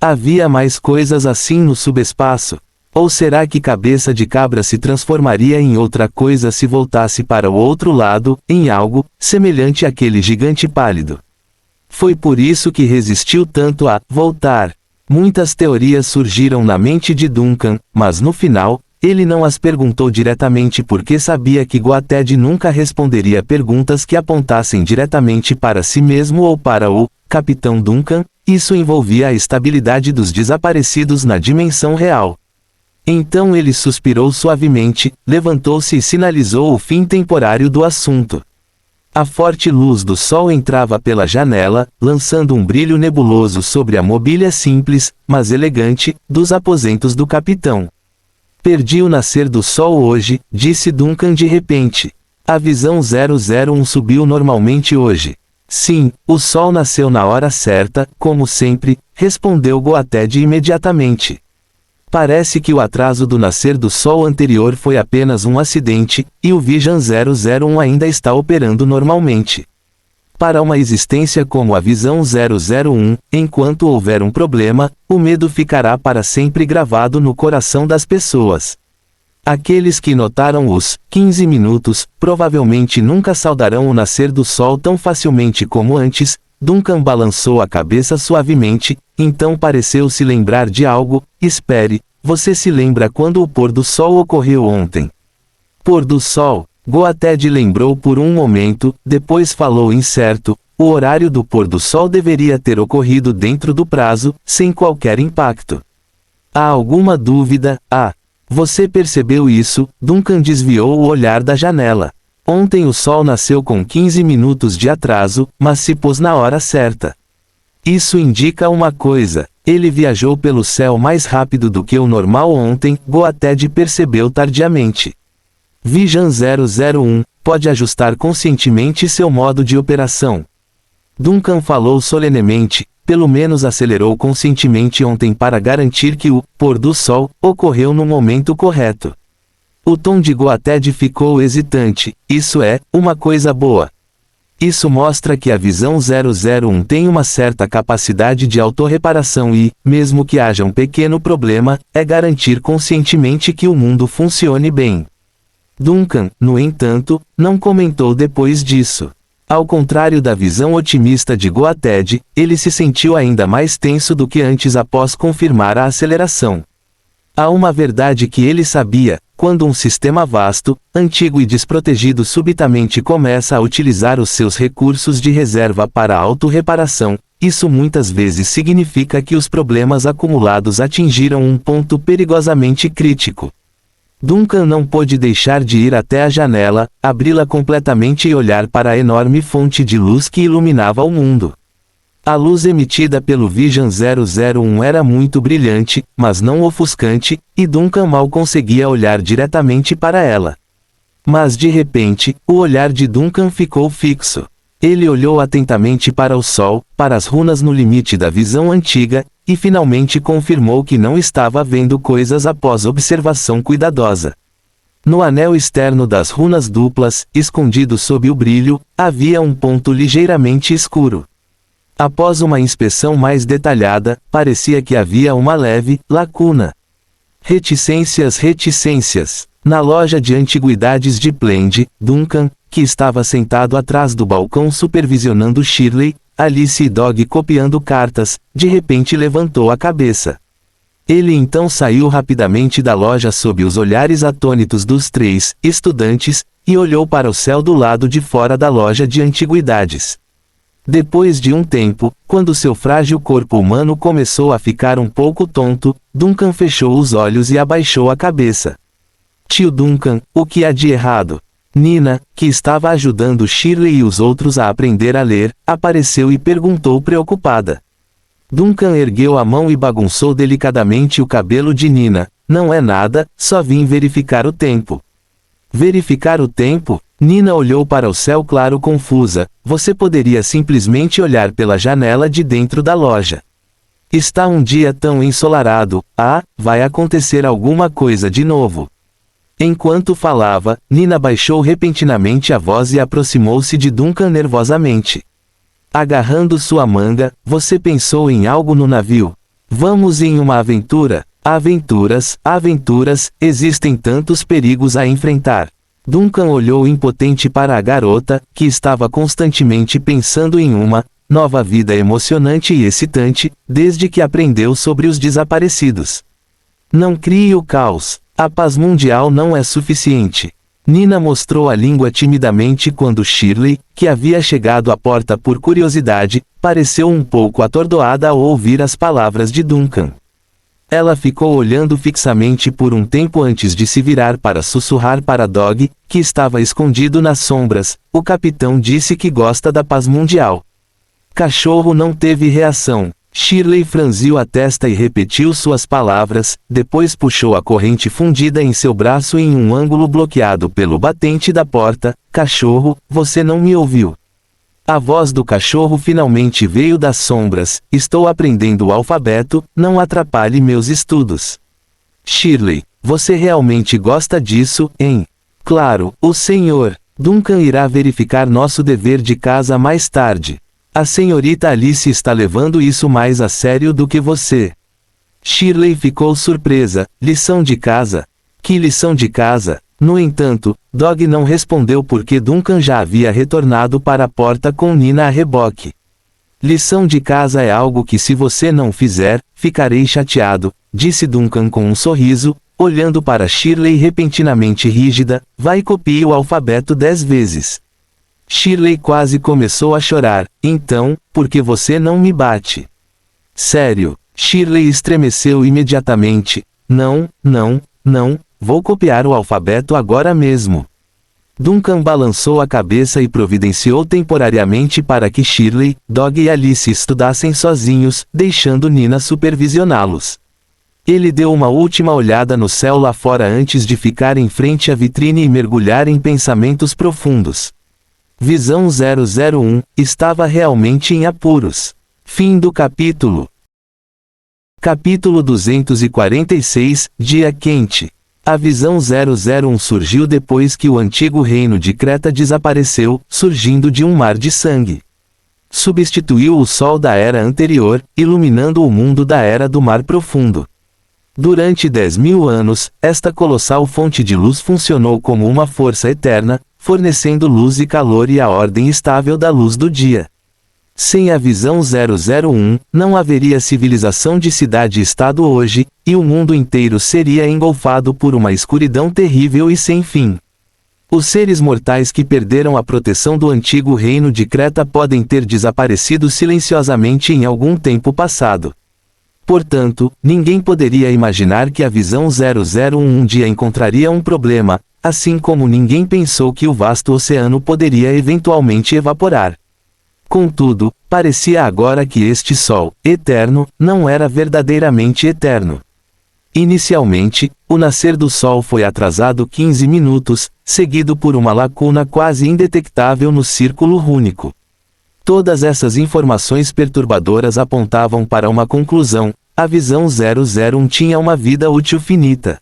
Havia mais coisas assim no subespaço? Ou será que cabeça de cabra se transformaria em outra coisa se voltasse para o outro lado, em algo semelhante àquele gigante pálido? Foi por isso que resistiu tanto a voltar. Muitas teorias surgiram na mente de Duncan, mas no final, ele não as perguntou diretamente porque sabia que Goa'uld nunca responderia perguntas que apontassem diretamente para si mesmo ou para o Capitão Duncan. Isso envolvia a estabilidade dos desaparecidos na dimensão real. Então ele suspirou suavemente, levantou-se e sinalizou o fim temporário do assunto. A forte luz do sol entrava pela janela, lançando um brilho nebuloso sobre a mobília simples, mas elegante, dos aposentos do capitão. Perdi o nascer do sol hoje, disse Duncan de repente. A visão 001 subiu normalmente hoje. Sim, o sol nasceu na hora certa, como sempre, respondeu Goated imediatamente. Parece que o atraso do nascer do sol anterior foi apenas um acidente, e o Vision 001 ainda está operando normalmente. Para uma existência como a Visão 001, enquanto houver um problema, o medo ficará para sempre gravado no coração das pessoas. Aqueles que notaram os 15 minutos, provavelmente nunca saudarão o nascer do sol tão facilmente como antes. Duncan balançou a cabeça suavemente, então pareceu se lembrar de algo. Espere, você se lembra quando o pôr do sol ocorreu ontem? Pôr do sol? Goated lembrou por um momento, depois falou incerto. O horário do pôr do sol deveria ter ocorrido dentro do prazo, sem qualquer impacto. Há alguma dúvida? Você percebeu isso? Duncan desviou o olhar da janela. Ontem o sol nasceu com 15 minutos de atraso, mas se pôs na hora certa. Isso indica uma coisa. Ele viajou pelo céu mais rápido do que o normal ontem, Goated percebeu tardiamente. Vision 001, pode ajustar conscientemente seu modo de operação. Duncan falou solenemente, pelo menos acelerou conscientemente ontem para garantir que o pôr do sol ocorreu no momento correto. O tom de Goated ficou hesitante. Isso é uma coisa boa. Isso mostra que a Visão 001 tem uma certa capacidade de autorreparação e, mesmo que haja um pequeno problema, é garantir conscientemente que o mundo funcione bem. Duncan, no entanto, não comentou depois disso. Ao contrário da visão otimista de Goated, ele se sentiu ainda mais tenso do que antes após confirmar a aceleração. Há uma verdade que ele sabia: quando um sistema vasto, antigo e desprotegido subitamente começa a utilizar os seus recursos de reserva para a autorreparação, isso muitas vezes significa que os problemas acumulados atingiram um ponto perigosamente crítico. Duncan não pôde deixar de ir até a janela, abri-la completamente e olhar para a enorme fonte de luz que iluminava o mundo. A luz emitida pelo Vision 001 era muito brilhante, mas não ofuscante, e Duncan mal conseguia olhar diretamente para ela. Mas de repente, o olhar de Duncan ficou fixo. Ele olhou atentamente para o sol, para as runas no limite da visão antiga, e finalmente confirmou que não estava vendo coisas após observação cuidadosa. No anel externo das runas duplas, escondido sob o brilho, havia um ponto ligeiramente escuro. Após uma inspeção mais detalhada, parecia que havia uma leve lacuna. Reticências. Na loja de antiguidades de Plende, Duncan, que estava sentado atrás do balcão supervisionando Shirley, Alice e Dog copiando cartas, de repente levantou a cabeça. Ele então saiu rapidamente da loja sob os olhares atônitos dos 3 estudantes, e olhou para o céu do lado de fora da loja de antiguidades. Depois de um tempo, quando seu frágil corpo humano começou a ficar um pouco tonto, Duncan fechou os olhos e abaixou a cabeça. Tio Duncan, o que há de errado? Nina, que estava ajudando Shirley e os outros a aprender a ler, apareceu e perguntou preocupada. Duncan ergueu a mão e bagunçou delicadamente o cabelo de Nina. Não é nada, só vim verificar o tempo. Verificar o tempo? Nina olhou para o céu claro confusa. Você poderia simplesmente olhar pela janela de dentro da loja. Está um dia tão ensolarado. Vai acontecer alguma coisa de novo. Enquanto falava, Nina baixou repentinamente a voz e aproximou-se de Duncan nervosamente. Agarrando sua manga, você pensou em algo no navio? Vamos em uma aventura? Aventuras, existem tantos perigos a enfrentar. Duncan olhou impotente para a garota, que estava constantemente pensando em uma nova vida emocionante e excitante, desde que aprendeu sobre os desaparecidos. Não crie o caos. A paz mundial não é suficiente. Nina mostrou a língua timidamente quando Shirley, que havia chegado à porta por curiosidade, pareceu um pouco atordoada ao ouvir as palavras de Duncan. Ela ficou olhando fixamente por um tempo antes de se virar para sussurrar para Dog, que estava escondido nas sombras. O capitão disse que gosta da paz mundial. Cachorro não teve reação. Shirley franziu a testa e repetiu suas palavras, depois puxou a corrente fundida em seu braço em um ângulo bloqueado pelo batente da porta. Cachorro, você não me ouviu. A voz do cachorro finalmente veio das sombras. Estou aprendendo o alfabeto, não atrapalhe meus estudos. Shirley, você realmente gosta disso, hein? Claro, o senhor. Duncan irá verificar nosso dever de casa mais tarde. A senhorita Alice está levando isso mais a sério do que você. Shirley ficou surpresa. Lição de casa? Que lição de casa? No entanto, Dog não respondeu porque Duncan já havia retornado para a porta com Nina a reboque. Lição de casa é algo que se você não fizer, ficarei chateado, disse Duncan com um sorriso, olhando para Shirley repentinamente rígida. Vai e copie o alfabeto 10 vezes. Shirley quase começou a chorar. Então, por que você não me bate? Sério. Shirley estremeceu imediatamente. Não, vou copiar o alfabeto agora mesmo. Duncan balançou a cabeça e providenciou temporariamente para que Shirley, Dog e Alice estudassem sozinhos, deixando Nina supervisioná-los. Ele deu uma última olhada no céu lá fora antes de ficar em frente à vitrine e mergulhar em pensamentos profundos. Visão 001 estava realmente em apuros. Fim do capítulo. Capítulo 246, Dia Quente. A Visão 001 surgiu depois que o antigo reino de Creta desapareceu, surgindo de um mar de sangue. Substituiu o sol da era anterior, iluminando o mundo da era do mar profundo. Durante 10.000 anos, esta colossal fonte de luz funcionou como uma força eterna, fornecendo luz e calor e a ordem estável da luz do dia. Sem a Visão 001, não haveria civilização de cidade-estado hoje, e o mundo inteiro seria engolfado por uma escuridão terrível e sem fim. Os seres mortais que perderam a proteção do antigo reino de Creta podem ter desaparecido silenciosamente em algum tempo passado. Portanto, ninguém poderia imaginar que a Visão 001 um dia encontraria um problema, assim como ninguém pensou que o vasto oceano poderia eventualmente evaporar. Contudo, parecia agora que este sol, eterno, não era verdadeiramente eterno. Inicialmente, o nascer do sol foi atrasado 15 minutos, seguido por uma lacuna quase indetectável no círculo rúnico. Todas essas informações perturbadoras apontavam para uma conclusão: a Visão 001 tinha uma vida útil finita.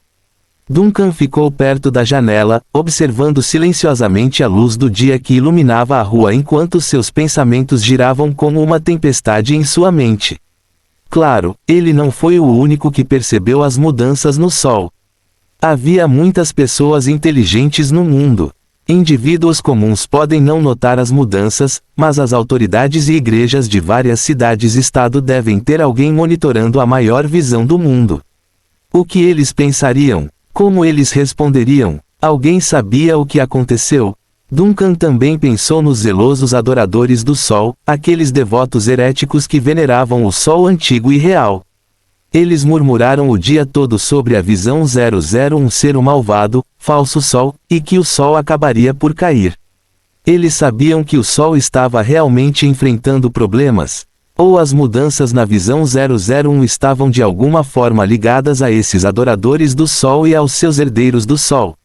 Duncan ficou perto da janela, observando silenciosamente a luz do dia que iluminava a rua enquanto seus pensamentos giravam como uma tempestade em sua mente. Claro, ele não foi o único que percebeu as mudanças no sol. Havia muitas pessoas inteligentes no mundo. Indivíduos comuns podem não notar as mudanças, mas as autoridades e igrejas de várias cidades-estado devem ter alguém monitorando a maior visão do mundo. O que eles pensariam? Como eles responderiam? Alguém sabia o que aconteceu? Duncan também pensou nos zelosos adoradores do sol, aqueles devotos heréticos que veneravam o sol antigo e real. Eles murmuraram o dia todo sobre a Visão 001 ser um malvado, falso sol, e que o sol acabaria por cair. Eles sabiam que o sol estava realmente enfrentando problemas? Ou as mudanças na Visão 001 estavam de alguma forma ligadas a esses adoradores do sol e aos seus herdeiros do sol?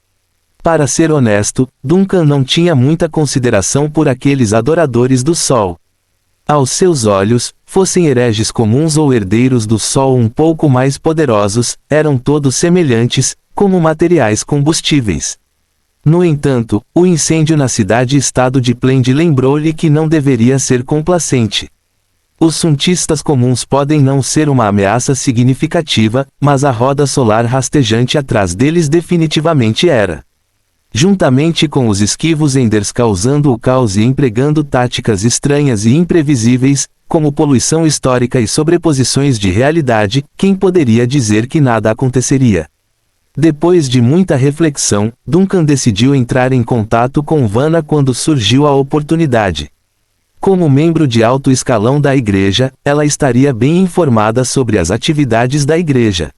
Para ser honesto, Duncan não tinha muita consideração por aqueles adoradores do sol. Aos seus olhos, fossem hereges comuns ou herdeiros do sol um pouco mais poderosos, eram todos semelhantes, como materiais combustíveis. No entanto, o incêndio na cidade-estado de Plende lembrou-lhe que não deveria ser complacente. Os suntistas comuns podem não ser uma ameaça significativa, mas a roda solar rastejante atrás deles definitivamente era. Juntamente com os esquivos Enders causando o caos e empregando táticas estranhas e imprevisíveis, como poluição histórica e sobreposições de realidade, quem poderia dizer que nada aconteceria? Depois de muita reflexão, Duncan decidiu entrar em contato com Vanna quando surgiu a oportunidade. Como membro de alto escalão da igreja, ela estaria bem informada sobre as atividades da igreja.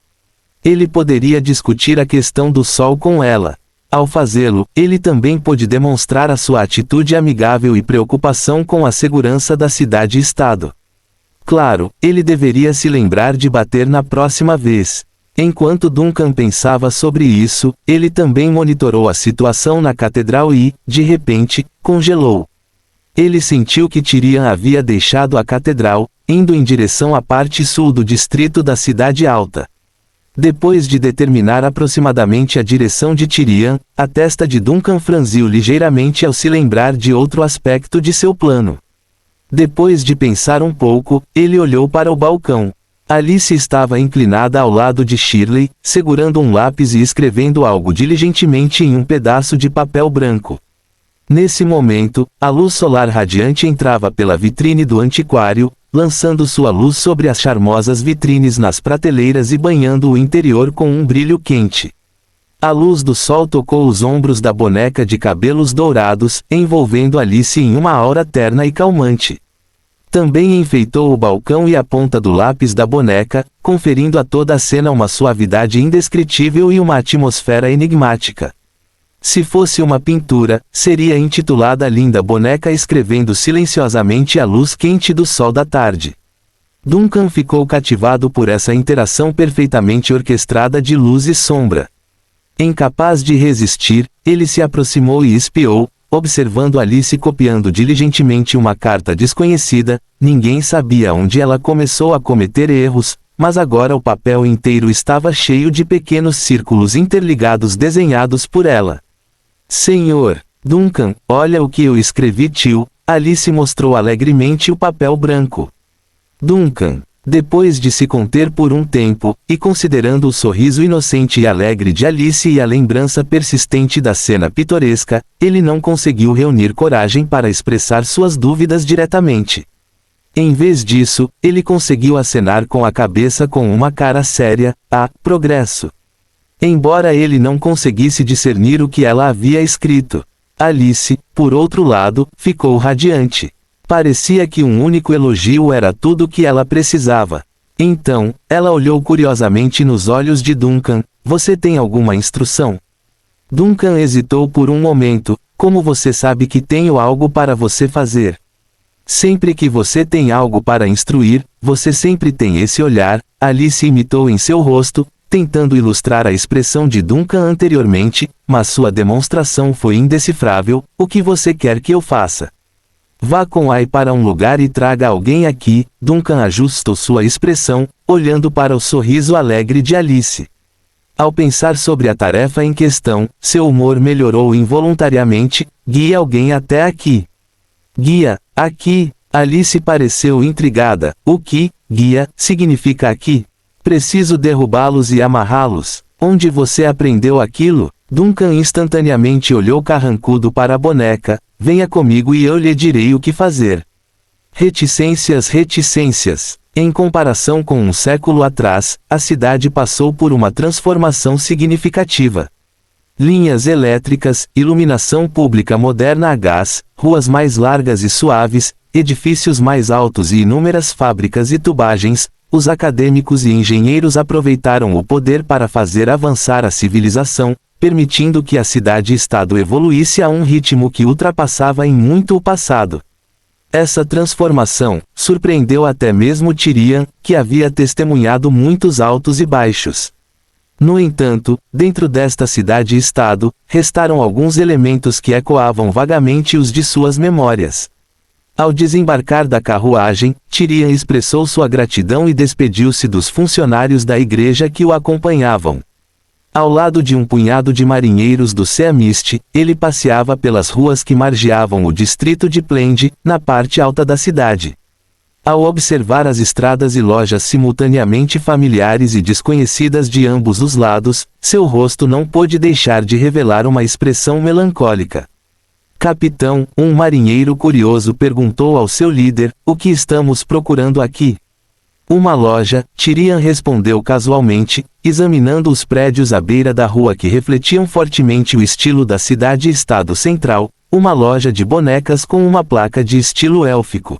Ele poderia discutir a questão do sol com ela. Ao fazê-lo, ele também pôde demonstrar a sua atitude amigável e preocupação com a segurança da cidade e estado. Claro, ele deveria se lembrar de bater na próxima vez. Enquanto Duncan pensava sobre isso, ele também monitorou a situação na catedral e, de repente, congelou. Ele sentiu que Tyrion havia deixado a catedral, indo em direção à parte sul do distrito da Cidade Alta. Depois de determinar aproximadamente a direção de Tyrion, a testa de Duncan franziu ligeiramente ao se lembrar de outro aspecto de seu plano. Depois de pensar um pouco, ele olhou para o balcão. Alice estava inclinada ao lado de Shirley, segurando um lápis e escrevendo algo diligentemente em um pedaço de papel branco. Nesse momento, a luz solar radiante entrava pela vitrine do antiquário, lançando sua luz sobre as charmosas vitrines nas prateleiras e banhando o interior com um brilho quente. A luz do sol tocou os ombros da boneca de cabelos dourados, envolvendo Alice em uma aura terna e calmante. Também enfeitou o balcão e a ponta do lápis da boneca, conferindo a toda a cena uma suavidade indescritível e uma atmosfera enigmática. Se fosse uma pintura, seria intitulada Linda Boneca escrevendo silenciosamente à luz quente do sol da tarde. Duncan ficou cativado por essa interação perfeitamente orquestrada de luz e sombra. Incapaz de resistir, ele se aproximou e espiou, observando Alice copiando diligentemente uma carta desconhecida. Ninguém sabia onde ela começou a cometer erros, mas agora o papel inteiro estava cheio de pequenos círculos interligados desenhados por ela. Senhor Duncan, olha o que eu escrevi, tio. Alice mostrou alegremente o papel branco. Duncan, depois de se conter por um tempo, e considerando o sorriso inocente e alegre de Alice e a lembrança persistente da cena pitoresca, ele não conseguiu reunir coragem para expressar suas dúvidas diretamente. Em vez disso, ele conseguiu acenar com a cabeça com uma cara séria. Progresso. Embora ele não conseguisse discernir o que ela havia escrito, Alice, por outro lado, ficou radiante. Parecia que um único elogio era tudo o que ela precisava. Então, ela olhou curiosamente nos olhos de Duncan. Você tem alguma instrução? Duncan hesitou por um momento. Como você sabe que tenho algo para você fazer? Sempre que você tem algo para instruir, você sempre tem esse olhar. Alice imitou em seu rosto, tentando ilustrar a expressão de Duncan anteriormente, mas sua demonstração foi indecifrável. O que você quer que eu faça? Vá com Ai para um lugar e traga alguém aqui. Duncan ajustou sua expressão, olhando para o sorriso alegre de Alice. Ao pensar sobre a tarefa em questão, seu humor melhorou involuntariamente. Guie alguém até aqui. Guia, aqui? Alice pareceu intrigada. O que, guia, significa aqui? Preciso derrubá-los e amarrá-los. Onde você aprendeu aquilo? Duncan instantaneamente olhou carrancudo para a boneca. Venha comigo e eu lhe direi o que fazer. Reticências. Em comparação com um século atrás, a cidade passou por uma transformação significativa. Linhas elétricas, iluminação pública moderna a gás, ruas mais largas e suaves, edifícios mais altos e inúmeras fábricas e tubagens. Os acadêmicos e engenheiros aproveitaram o poder para fazer avançar a civilização, permitindo que a cidade-estado evoluísse a um ritmo que ultrapassava em muito o passado. Essa transformação surpreendeu até mesmo Tyrion, que havia testemunhado muitos altos e baixos. No entanto, dentro desta cidade-estado, restaram alguns elementos que ecoavam vagamente os de suas memórias. Ao desembarcar da carruagem, Tyrion expressou sua gratidão e despediu-se dos funcionários da igreja que o acompanhavam. Ao lado de um punhado de marinheiros do Seamist, ele passeava pelas ruas que margeavam o distrito de Plende, na parte alta da cidade. Ao observar as estradas e lojas simultaneamente familiares e desconhecidas de ambos os lados, seu rosto não pôde deixar de revelar uma expressão melancólica. Capitão, um marinheiro curioso perguntou ao seu líder, o que estamos procurando aqui? Uma loja, Tyrion respondeu casualmente, examinando os prédios à beira da rua que refletiam fortemente o estilo da cidade-estado central. uma loja de bonecas com uma placa de estilo élfico.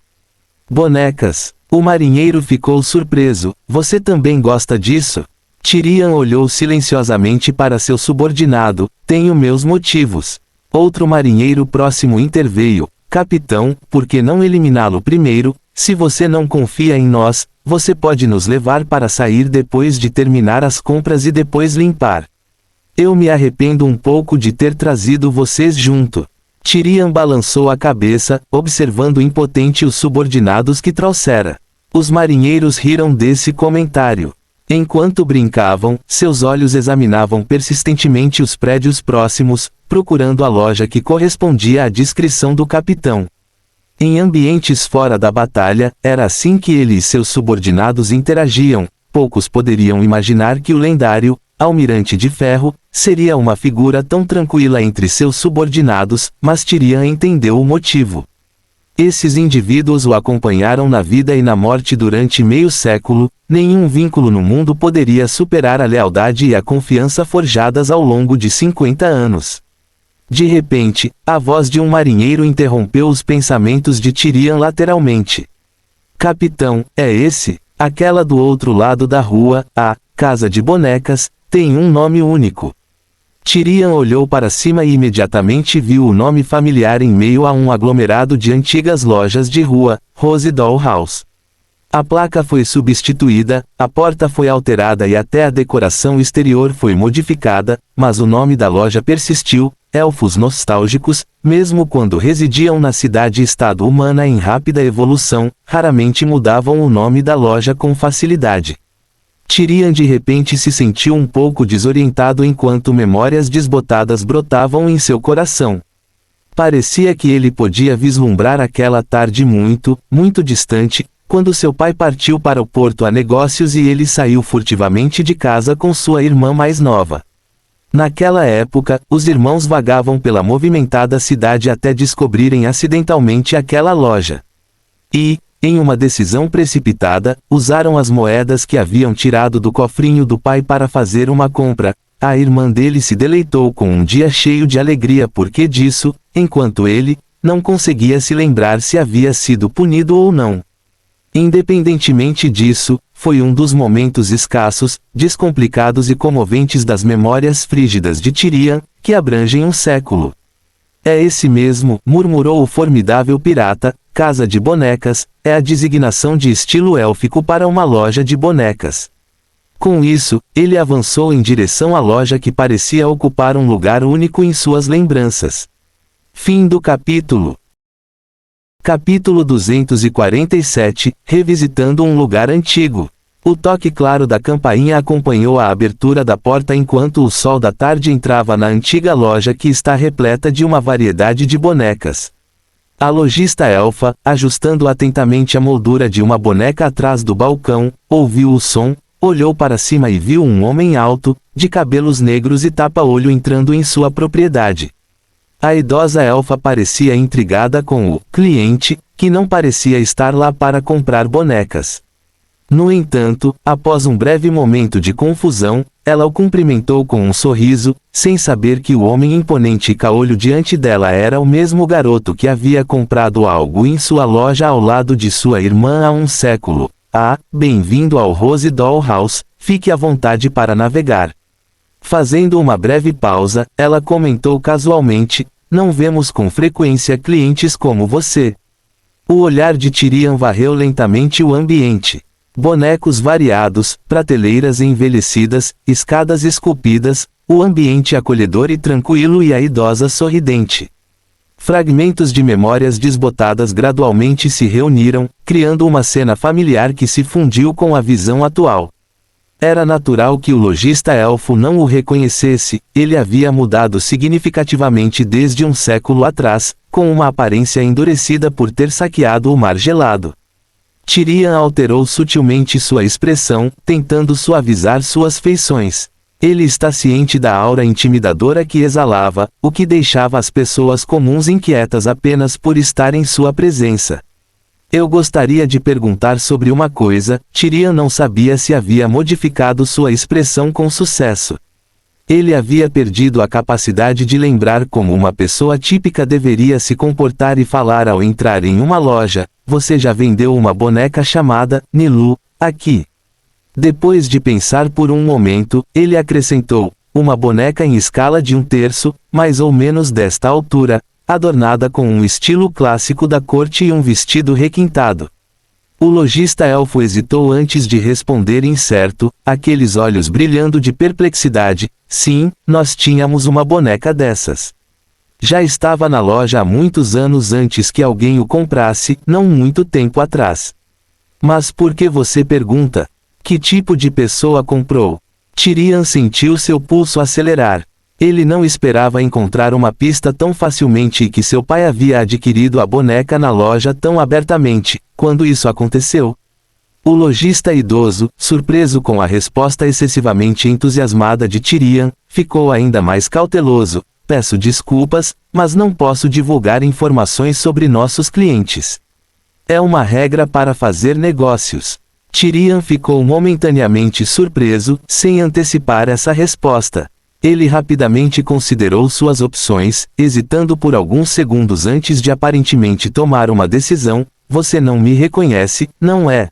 Bonecas. O marinheiro ficou surpreso. Você também gosta disso? Tyrion olhou silenciosamente para seu subordinado. Tenho meus motivos. Outro marinheiro próximo interveio. Capitão, por que não eliminá-lo primeiro? Se você não confia em nós, você pode nos levar para sair depois de terminar as compras e depois limpar. Eu me arrependo um pouco de ter trazido vocês junto. Tyrion balançou a cabeça, observando impotente os subordinados que trouxera. Os marinheiros riram desse comentário. Enquanto brincavam, seus olhos examinavam persistentemente os prédios próximos, procurando a loja que correspondia à descrição do capitão. Em ambientes fora da batalha, era assim que ele e seus subordinados interagiam. Poucos poderiam imaginar que o lendário Almirante de Ferro seria uma figura tão tranquila entre seus subordinados, mas Tyrion entendeu o motivo. Esses indivíduos o acompanharam na vida e na morte durante meio século. Nenhum vínculo no mundo poderia superar a lealdade e a confiança forjadas ao longo de 50 anos. De repente, a voz de um marinheiro interrompeu os pensamentos de Tyrion lateralmente. Capitão, é esse? Aquela do outro lado da rua, a Casa de Bonecas, tem um nome único. Tyrion olhou para cima e imediatamente viu o nome familiar em meio a um aglomerado de antigas lojas de rua, Rose Doll House. A placa foi substituída, a porta foi alterada e até a decoração exterior foi modificada, mas o nome da loja persistiu. Elfos nostálgicos, mesmo quando residiam na cidade-estado humana em rápida evolução, raramente mudavam o nome da loja com facilidade. Tyrion de repente se sentiu um pouco desorientado enquanto memórias desbotadas brotavam em seu coração. Parecia que ele podia vislumbrar aquela tarde muito, muito distante, quando seu pai partiu para o porto a negócios e ele saiu furtivamente de casa com sua irmã mais nova. Naquela época, os irmãos vagavam pela movimentada cidade até descobrirem acidentalmente aquela loja. E, em uma decisão precipitada, usaram as moedas que haviam tirado do cofrinho do pai para fazer uma compra. A irmã dele se deleitou com um dia cheio de alegria porque disso, enquanto ele não conseguia se lembrar se havia sido punido ou não. Independentemente disso, foi um dos momentos escassos, descomplicados e comoventes das memórias frígidas de Tyrion, que abrangem um século. É esse mesmo, murmurou o formidável pirata. Casa de Bonecas é a designação de estilo élfico para uma loja de bonecas. Com isso, ele avançou em direção à loja que parecia ocupar um lugar único em suas lembranças. Fim do capítulo. Capítulo 247, Revisitando um lugar antigo. O toque claro da campainha acompanhou a abertura da porta enquanto o sol da tarde entrava na antiga loja que está repleta de uma variedade de bonecas. A lojista elfa, ajustando atentamente a moldura de uma boneca atrás do balcão, ouviu o som, olhou para cima e viu um homem alto, de cabelos negros e tapa-olho entrando em sua propriedade. A idosa elfa parecia intrigada com o cliente, que não parecia estar lá para comprar bonecas. No entanto, após um breve momento de confusão, ela o cumprimentou com um sorriso, sem saber que o homem imponente e caolho diante dela era o mesmo garoto que havia comprado algo em sua loja ao lado de sua irmã há um século. Ah, bem-vindo ao Rose Doll House, fique à vontade para navegar. Fazendo uma breve pausa, ela comentou casualmente, não vemos com frequência clientes como você. O olhar de Tyrion varreu lentamente o ambiente. Bonecos variados, prateleiras envelhecidas, escadas esculpidas, o ambiente acolhedor e tranquilo e a idosa sorridente. Fragmentos de memórias desbotadas gradualmente se reuniram, criando uma cena familiar que se fundiu com a visão atual. Era natural que o lojista elfo não o reconhecesse, ele havia mudado significativamente desde um século atrás, com uma aparência endurecida por ter saqueado o mar gelado. Tyrion alterou sutilmente sua expressão, tentando suavizar suas feições. Ele está ciente da aura intimidadora que exalava, o que deixava as pessoas comuns inquietas apenas por estar em sua presença. Eu gostaria de perguntar sobre uma coisa. Tyrion não sabia se havia modificado sua expressão com sucesso. Ele havia perdido a capacidade de lembrar como uma pessoa típica deveria se comportar e falar ao entrar em uma loja. Você já vendeu uma boneca chamada Nilu aqui? Depois de pensar por um momento, ele acrescentou, uma boneca em escala de 1/3, mais ou menos desta altura, adornada com um estilo clássico da corte e um vestido requintado. O lojista elfo hesitou antes de responder incerto, aqueles olhos brilhando de perplexidade. Sim, nós tínhamos uma boneca dessas. Já estava na loja há muitos anos antes que alguém o comprasse, não muito tempo atrás. Mas por que você pergunta? Que tipo de pessoa comprou? Tyrion sentiu seu pulso acelerar. Ele não esperava encontrar uma pista tão facilmente e que seu pai havia adquirido a boneca na loja tão abertamente. Quando isso aconteceu? O lojista idoso, surpreso com a resposta excessivamente entusiasmada de Tyrion, ficou ainda mais cauteloso. Peço desculpas, mas não posso divulgar informações sobre nossos clientes. É uma regra para fazer negócios. Tyrion ficou momentaneamente surpreso, sem antecipar essa resposta. Ele rapidamente considerou suas opções, hesitando por alguns segundos antes de aparentemente tomar uma decisão. Você não me reconhece, não é?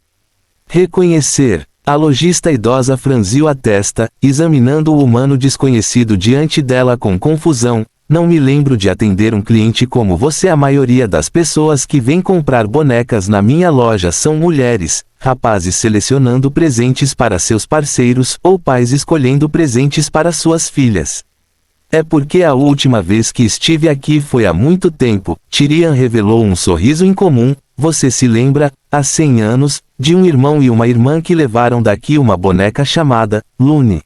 Reconhecer. A lojista idosa franziu a testa, examinando o humano desconhecido diante dela com confusão. Não me lembro de atender um cliente como você. A maioria das pessoas que vêm comprar bonecas na minha loja são mulheres, rapazes selecionando presentes para seus parceiros ou pais escolhendo presentes para suas filhas. É porque a última vez que estive aqui foi há muito tempo. Tyrion revelou um sorriso incomum. Você se lembra, há 100 anos, de um irmão e uma irmã que levaram daqui uma boneca chamada Lune.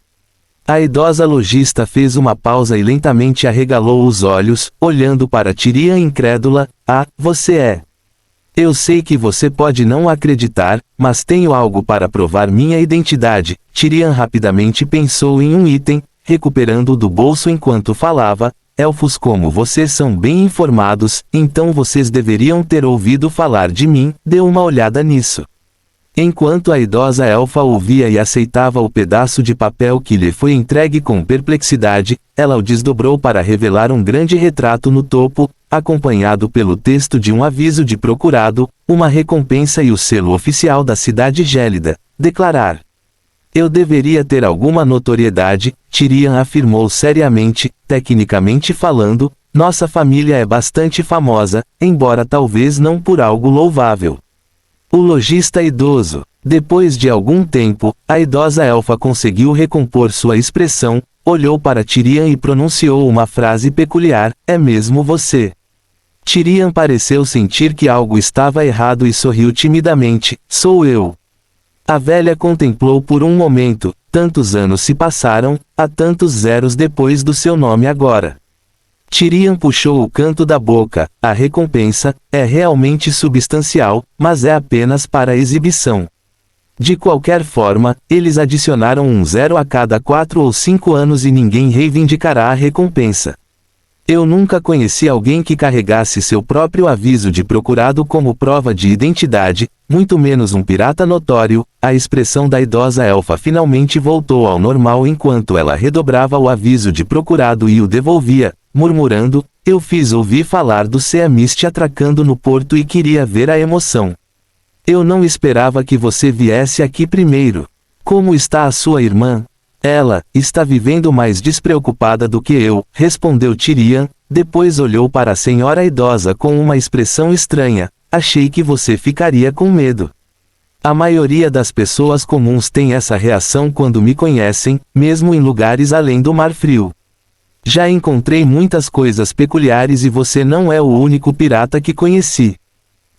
A idosa lojista fez uma pausa e lentamente arregalou os olhos, olhando para Tyrion incrédula. Ah, você é. Eu sei que você pode não acreditar, mas tenho algo para provar minha identidade. Tyrion rapidamente pensou em um item, recuperando-o do bolso enquanto falava. Elfos como vocês são bem informados, então vocês deveriam ter ouvido falar de mim. Dê uma olhada nisso. Enquanto a idosa elfa ouvia e aceitava o pedaço de papel que lhe foi entregue com perplexidade, ela o desdobrou para revelar um grande retrato no topo, acompanhado pelo texto de um aviso de procurado, uma recompensa e o selo oficial da cidade gélida. Declarar. Eu deveria ter alguma notoriedade, Tyrion afirmou seriamente. Tecnicamente falando, nossa família é bastante famosa, embora talvez não por algo louvável. O lojista idoso. Depois de algum tempo, a idosa elfa conseguiu recompor sua expressão, olhou para Tyrion e pronunciou uma frase peculiar. É mesmo você? Tyrion pareceu sentir que algo estava errado e sorriu timidamente. Sou eu. A velha contemplou por um momento. Tantos anos se passaram, há tantos zeros depois do seu nome agora. Tyrion puxou o canto da boca. A recompensa é realmente substancial, mas é apenas para exibição. De qualquer forma, eles adicionaram um zero a cada 4 ou 5 anos e ninguém reivindicará a recompensa. Eu nunca conheci alguém que carregasse seu próprio aviso de procurado como prova de identidade, muito menos um pirata notório. A expressão da idosa elfa finalmente voltou ao normal enquanto ela redobrava o aviso de procurado e o devolvia, murmurando, eu fiz ouvir falar do Sea Mist atracando no porto e queria ver a emoção. Eu não esperava que você viesse aqui primeiro. Como está a sua irmã? Ela está vivendo mais despreocupada do que eu, respondeu Tyrion, depois olhou para a senhora idosa com uma expressão estranha. Achei que você ficaria com medo. A maioria das pessoas comuns tem essa reação quando me conhecem, mesmo em lugares além do Mar Frio. Já encontrei muitas coisas peculiares e você não é o único pirata que conheci.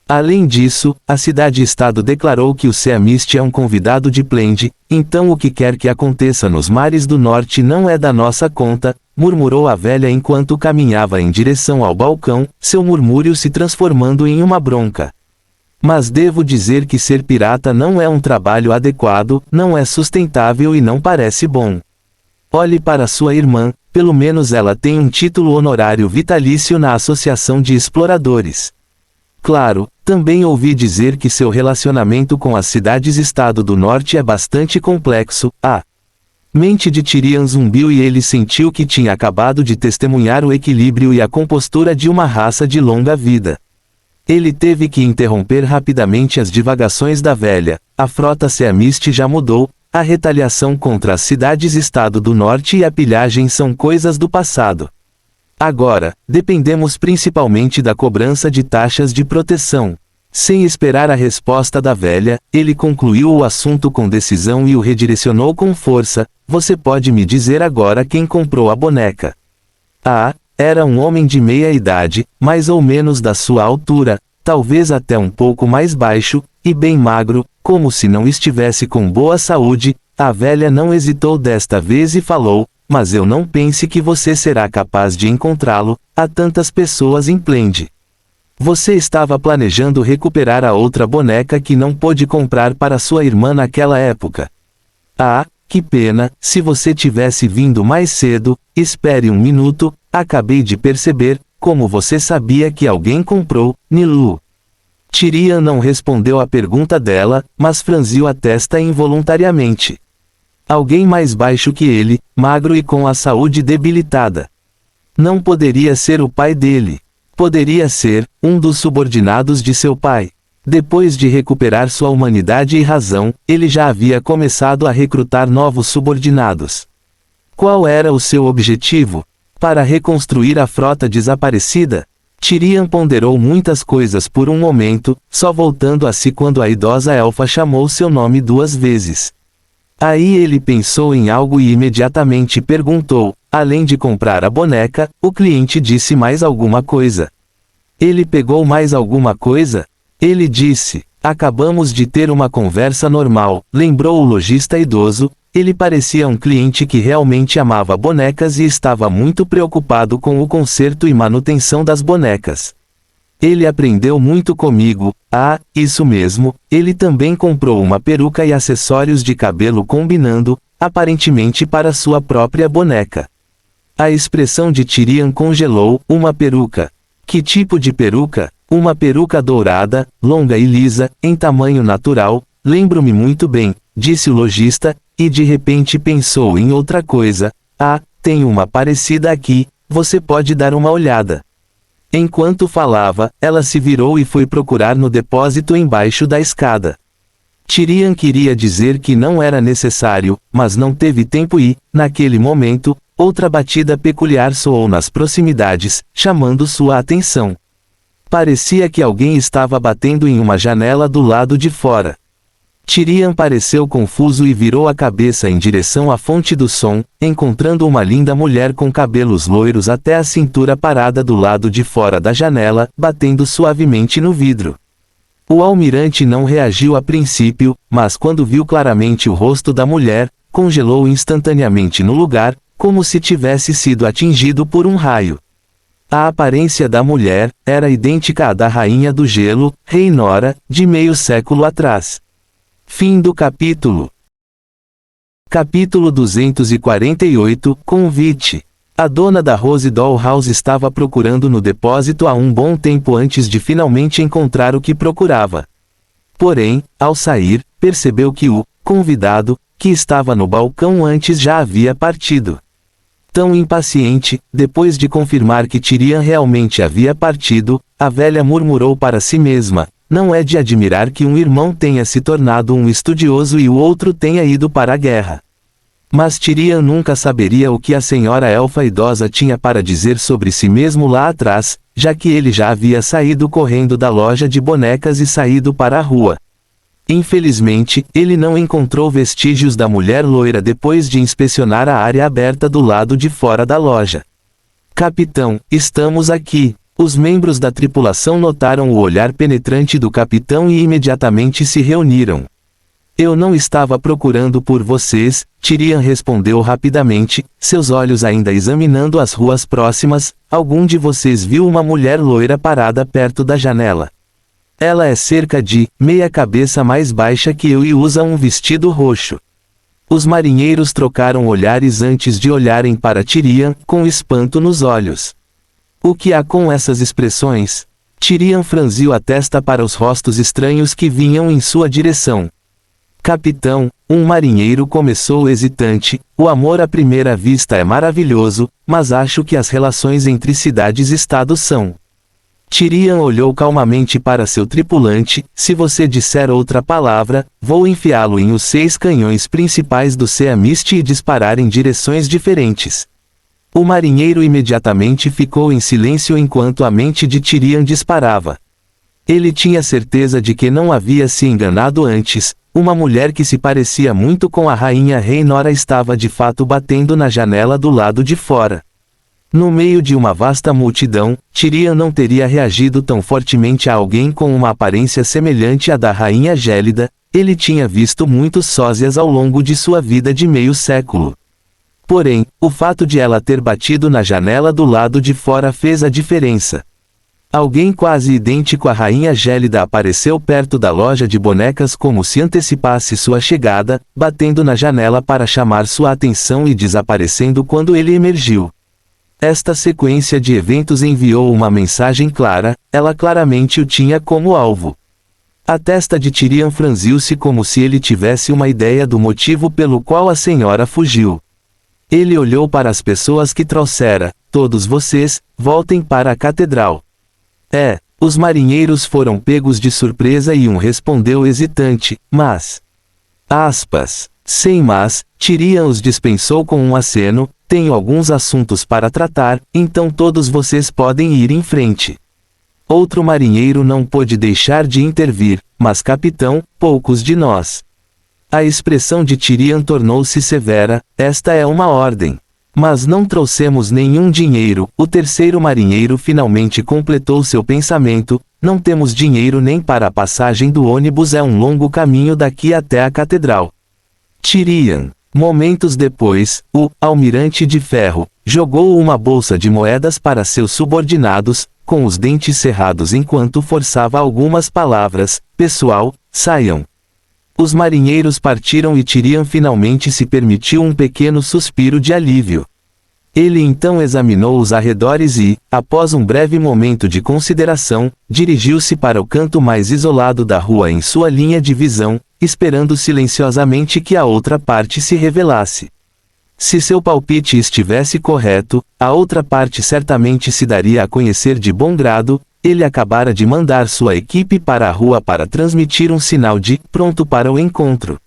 Além disso, a cidade-estado declarou que o Sea Mist é um convidado de Plende, então o que quer que aconteça nos mares do norte não é da nossa conta, murmurou a velha enquanto caminhava em direção ao balcão, seu murmúrio se transformando em uma bronca. Mas devo dizer que ser pirata não é um trabalho adequado, não é sustentável e não parece bom. Olhe para sua irmã, pelo menos ela tem um título honorário vitalício na Associação de Exploradores. Claro, também ouvi dizer que seu relacionamento com as cidades-estado do norte é bastante complexo. Mente de Tyrion zumbiu e ele sentiu que tinha acabado de testemunhar o equilíbrio e a compostura de uma raça de longa vida. Ele teve que interromper rapidamente as divagações da velha. A frota Seamist já mudou, a retaliação contra as cidades-estado do norte e a pilhagem são coisas do passado. Agora, dependemos principalmente da cobrança de taxas de proteção. Sem esperar a resposta da velha, ele concluiu o assunto com decisão e o redirecionou com força. Você pode me dizer agora quem comprou a boneca? Ah, era um homem de meia idade, mais ou menos da sua altura, talvez até um pouco mais baixo, e bem magro, como se não estivesse com boa saúde. A velha não hesitou desta vez e falou, mas eu não pense que você será capaz de encontrá-lo, há tantas pessoas em Plende. Você estava planejando recuperar a outra boneca que não pôde comprar para sua irmã naquela época. Ah, que pena, se você tivesse vindo mais cedo. Espere um minuto, acabei de perceber, como você sabia que alguém comprou, Nilu? Tyrion não respondeu à pergunta dela, mas franziu a testa involuntariamente. Alguém mais baixo que ele, magro e com a saúde debilitada. Não poderia ser o pai dele. Poderia ser um dos subordinados de seu pai. Depois de recuperar sua humanidade e razão, ele já havia começado a recrutar novos subordinados. Qual era o seu objetivo? Para reconstruir a frota desaparecida? Tyrion ponderou muitas coisas por um momento, só voltando a si quando a idosa elfa chamou seu nome 2 vezes. Aí ele pensou em algo e imediatamente perguntou, além de comprar a boneca, o cliente disse mais alguma coisa. Ele pegou mais alguma coisa? Ele disse, acabamos de ter uma conversa normal, lembrou o lojista idoso. Ele parecia um cliente que realmente amava bonecas e estava muito preocupado com o conserto e manutenção das bonecas. Ele aprendeu muito comigo. Ah, isso mesmo, ele também comprou uma peruca e acessórios de cabelo combinando, aparentemente para sua própria boneca. A expressão de Tyrion congelou. Uma peruca. Que tipo de peruca? Uma peruca dourada, longa e lisa, em tamanho natural. Lembro-me muito bem, disse o lojista, e de repente pensou em outra coisa. Ah, tem uma parecida aqui, você pode dar uma olhada. Enquanto falava, ela se virou e foi procurar no depósito embaixo da escada. Tyrion queria dizer que não era necessário, mas não teve tempo e, naquele momento, outra batida peculiar soou nas proximidades, chamando sua atenção. Parecia que alguém estava batendo em uma janela do lado de fora. Tyrion pareceu confuso e virou a cabeça em direção à fonte do som, encontrando uma linda mulher com cabelos loiros até a cintura parada do lado de fora da janela, batendo suavemente no vidro. O almirante não reagiu a princípio, mas quando viu claramente o rosto da mulher, congelou instantaneamente no lugar, como se tivesse sido atingido por um raio. A aparência da mulher era idêntica à da Rainha do Gelo, Rhaenora, de meio século atrás. Fim do capítulo. Capítulo 248, Convite. A dona da Rose Dollhouse estava procurando no depósito há um bom tempo antes de finalmente encontrar o que procurava. Porém, ao sair, percebeu que o convidado, que estava no balcão antes já havia partido. Tão impaciente, depois de confirmar que Tyrion realmente havia partido, a velha murmurou para si mesma, não é de admirar que um irmão tenha se tornado um estudioso e o outro tenha ido para a guerra. Mas Tyrion nunca saberia o que a senhora elfa idosa tinha para dizer sobre si mesmo lá atrás, já que ele já havia saído correndo da loja de bonecas e saído para a rua. Infelizmente, ele não encontrou vestígios da mulher loira depois de inspecionar a área aberta do lado de fora da loja. Capitão, estamos aqui. Os membros da tripulação notaram o olhar penetrante do capitão e imediatamente se reuniram. Eu não estava procurando por vocês, Tyrion respondeu rapidamente, seus olhos ainda examinando as ruas próximas. Algum de vocês viu uma mulher loira parada perto da janela? Ela é cerca de meia cabeça mais baixa que eu e usa um vestido roxo. Os marinheiros trocaram olhares antes de olharem para Tyrion, com espanto nos olhos. O que há com essas expressões? Tyrion franziu a testa para os rostos estranhos que vinham em sua direção. Capitão, um marinheiro começou hesitante, o amor à primeira vista é maravilhoso, mas acho que as relações entre cidades-estados são. Tyrion olhou calmamente para seu tripulante, se você disser outra palavra, vou enfiá-lo em os 6 canhões principais do Sea Mist e disparar em direções diferentes. O marinheiro imediatamente ficou em silêncio enquanto a mente de Tyrion disparava. Ele tinha certeza de que não havia se enganado antes, uma mulher que se parecia muito com a rainha Rhaenora estava de fato batendo na janela do lado de fora. No meio de uma vasta multidão, Tyrion não teria reagido tão fortemente a alguém com uma aparência semelhante à da rainha gélida, ele tinha visto muitos sósias ao longo de sua vida de meio século. Porém, o fato de ela ter batido na janela do lado de fora fez a diferença. Alguém quase idêntico à rainha gélida apareceu perto da loja de bonecas como se antecipasse sua chegada, batendo na janela para chamar sua atenção e desaparecendo quando ele emergiu. Esta sequência de eventos enviou uma mensagem clara, ela claramente o tinha como alvo. A testa de Tyrion franziu-se como se ele tivesse uma ideia do motivo pelo qual a senhora fugiu. Ele olhou para as pessoas que trouxera, todos vocês, voltem para a catedral. Os marinheiros foram pegos de surpresa e um respondeu hesitante, mas... Sem mas, Tyrion os dispensou com um aceno, tenho alguns assuntos para tratar, então todos vocês podem ir em frente. Outro marinheiro não pôde deixar de intervir, mas capitão, poucos de nós. A expressão de Tyrion tornou-se severa, esta é uma ordem. Mas não trouxemos nenhum dinheiro, o terceiro marinheiro finalmente completou seu pensamento, não temos dinheiro nem para a passagem do ônibus, é um longo caminho daqui até a catedral. Tyrion. Momentos depois, o almirante de ferro jogou uma bolsa de moedas para seus subordinados, com os dentes cerrados enquanto forçava algumas palavras, pessoal, saiam. Os marinheiros partiram e Tyrion finalmente se permitiu um pequeno suspiro de alívio. Ele então examinou os arredores e, após um breve momento de consideração, dirigiu-se para o canto mais isolado da rua em sua linha de visão, esperando silenciosamente que a outra parte se revelasse. Se seu palpite estivesse correto, a outra parte certamente se daria a conhecer de bom grado. Ele acabara de mandar sua equipe para a rua para transmitir um sinal de pronto para o encontro.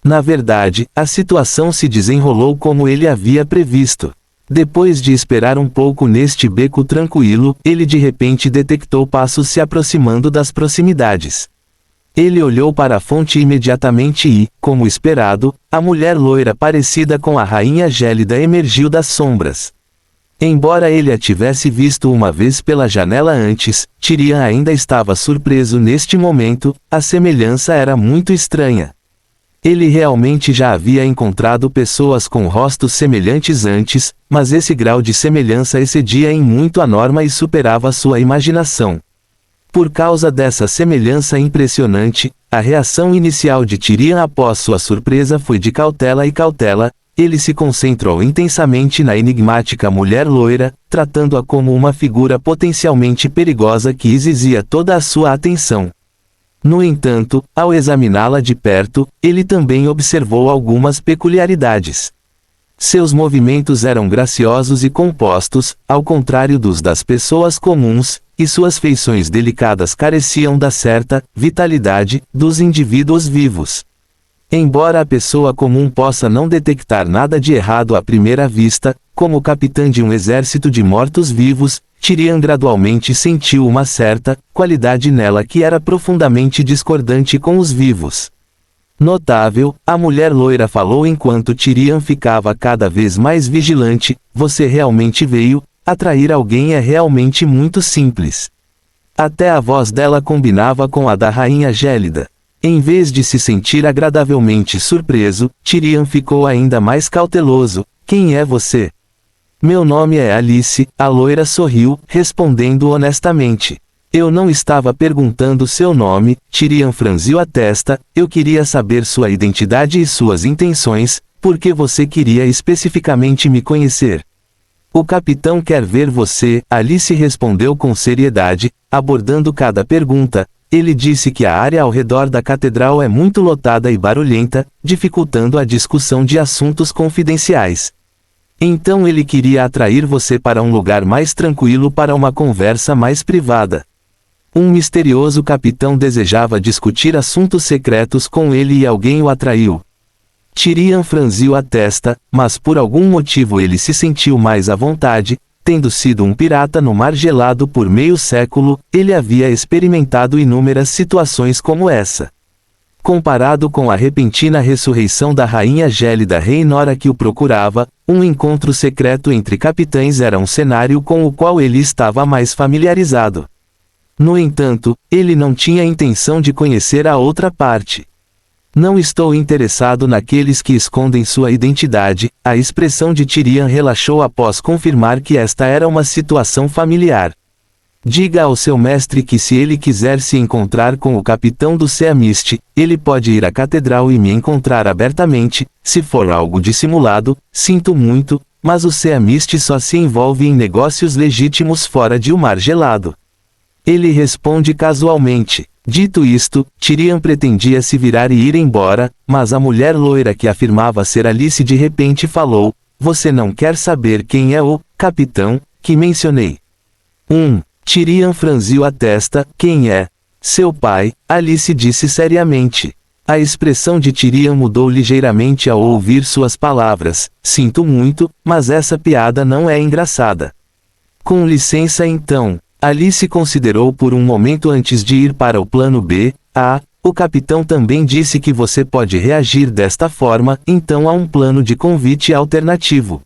Na verdade, a situação se desenrolou como ele havia previsto. Depois de esperar um pouco neste beco tranquilo, ele de repente detectou passos se aproximando das proximidades. Ele olhou para a fonte imediatamente e, como esperado, a mulher loira parecida com a rainha gélida emergiu das sombras. Embora ele a tivesse visto uma vez pela janela antes, Tyrion ainda estava surpreso neste momento, a semelhança era muito estranha. Ele realmente já havia encontrado pessoas com rostos semelhantes antes, mas esse grau de semelhança excedia em muito a norma e superava sua imaginação. Por causa dessa semelhança impressionante, a reação inicial de Tyrion após sua surpresa foi de cautela e cautela. Ele se concentrou intensamente na enigmática mulher loira, tratando-a como uma figura potencialmente perigosa que exigia toda a sua atenção. No entanto, ao examiná-la de perto, ele também observou algumas peculiaridades. Seus movimentos eram graciosos e compostos, ao contrário dos das pessoas comuns, e suas feições delicadas careciam da certa vitalidade dos indivíduos vivos. Embora a pessoa comum possa não detectar nada de errado à primeira vista, como capitã de um exército de mortos-vivos, Tyrion gradualmente sentiu uma certa qualidade nela que era profundamente discordante com os vivos. Notável, a mulher loira falou enquanto Tyrion ficava cada vez mais vigilante, você realmente veio, atrair alguém é realmente muito simples. Até a voz dela combinava com a da rainha gélida. Em vez de se sentir agradavelmente surpreso, Tyrion ficou ainda mais cauteloso. Quem é você? Meu nome é Alice, a loira sorriu, respondendo honestamente. Eu não estava perguntando seu nome, Tyrion franziu a testa, eu queria saber sua identidade e suas intenções, porque você queria especificamente me conhecer. O capitão quer ver você, Alice respondeu com seriedade, abordando cada pergunta. ele disse que a área ao redor da catedral é muito lotada e barulhenta, dificultando a discussão de assuntos confidenciais. Então ele queria atrair você para um lugar mais tranquilo para uma conversa mais privada. Um misterioso capitão desejava discutir assuntos secretos com ele e alguém o atraiu. Tyrion franziu a testa, mas por algum motivo ele se sentiu mais à vontade. Tendo sido um pirata no mar gelado por meio século, ele havia experimentado inúmeras situações como essa. Comparado com a repentina ressurreição da rainha gélida Rhaenora que o procurava, um encontro secreto entre capitães era um cenário com o qual ele estava mais familiarizado. No entanto, ele não tinha intenção de conhecer a outra parte. Não estou interessado naqueles que escondem sua identidade, a expressão de Tyrion relaxou após confirmar que esta era uma situação familiar. Diga ao seu mestre que se ele quiser se encontrar com o capitão do Seamist, ele pode ir à catedral e me encontrar abertamente. Se for algo dissimulado, sinto muito, mas o Seamist só se envolve em negócios legítimos fora de um mar gelado. Ele responde casualmente. Dito isto, Tyrion pretendia se virar e ir embora, mas a mulher loira que afirmava ser Alice de repente falou: "Você não quer saber quem é o capitão que mencionei?" Tyrion franziu a testa. "Quem é?" "Seu pai", Alice disse seriamente. A expressão de Tyrion mudou ligeiramente ao ouvir suas palavras. "Sinto muito, mas essa piada não é engraçada." "Com licença então." Alice considerou por um momento antes de ir para o plano B. O capitão também disse que você pode reagir desta forma, então há um plano de convite alternativo.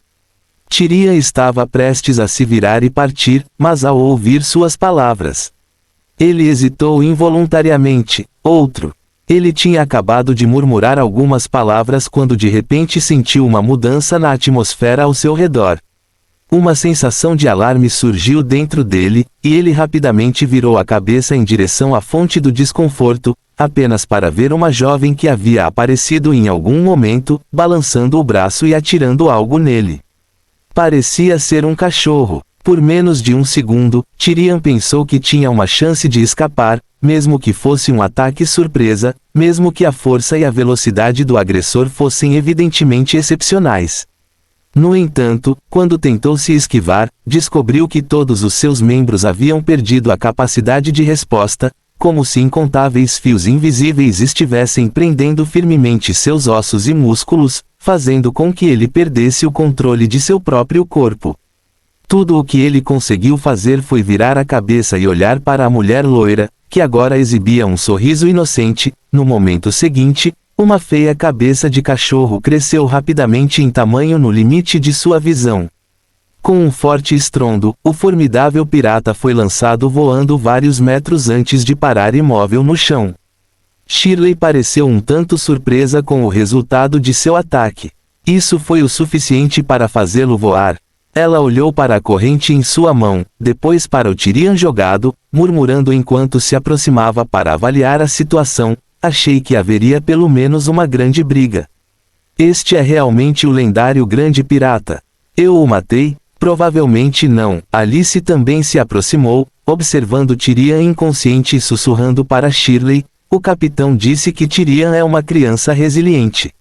Tyrion estava prestes a se virar e partir, mas ao ouvir suas palavras, ele hesitou involuntariamente. Ele tinha acabado de murmurar algumas palavras quando de repente sentiu uma mudança na atmosfera ao seu redor. Uma sensação de alarme surgiu dentro dele, e ele rapidamente virou a cabeça em direção à fonte do desconforto, apenas para ver uma jovem que havia aparecido em algum momento, balançando o braço e atirando algo nele. Parecia ser um cachorro. Por menos de um segundo, Tyrion pensou que tinha uma chance de escapar, mesmo que fosse um ataque surpresa, mesmo que a força e a velocidade do agressor fossem evidentemente excepcionais. No entanto, quando tentou se esquivar, descobriu que todos os seus membros haviam perdido a capacidade de resposta, como se incontáveis fios invisíveis estivessem prendendo firmemente seus ossos e músculos, fazendo com que ele perdesse o controle de seu próprio corpo. Tudo o que ele conseguiu fazer foi virar a cabeça e olhar para a mulher loira, que agora exibia um sorriso inocente. No momento seguinte, uma feia cabeça de cachorro cresceu rapidamente em tamanho no limite de sua visão. Com um forte estrondo, o formidável pirata foi lançado voando vários metros antes de parar imóvel no chão. Shirley pareceu um tanto surpresa com o resultado de seu ataque. Isso foi o suficiente para fazê-lo voar. Ela olhou para a corrente em sua mão, depois para o Tyrion jogado, murmurando enquanto se aproximava para avaliar a situação. Achei que haveria pelo menos uma grande briga. Este é realmente o lendário grande pirata. Eu o matei? Provavelmente não. Alice também se aproximou, observando Tyrion inconsciente e sussurrando para Shirley. O capitão disse que Tyrion é uma criança resiliente.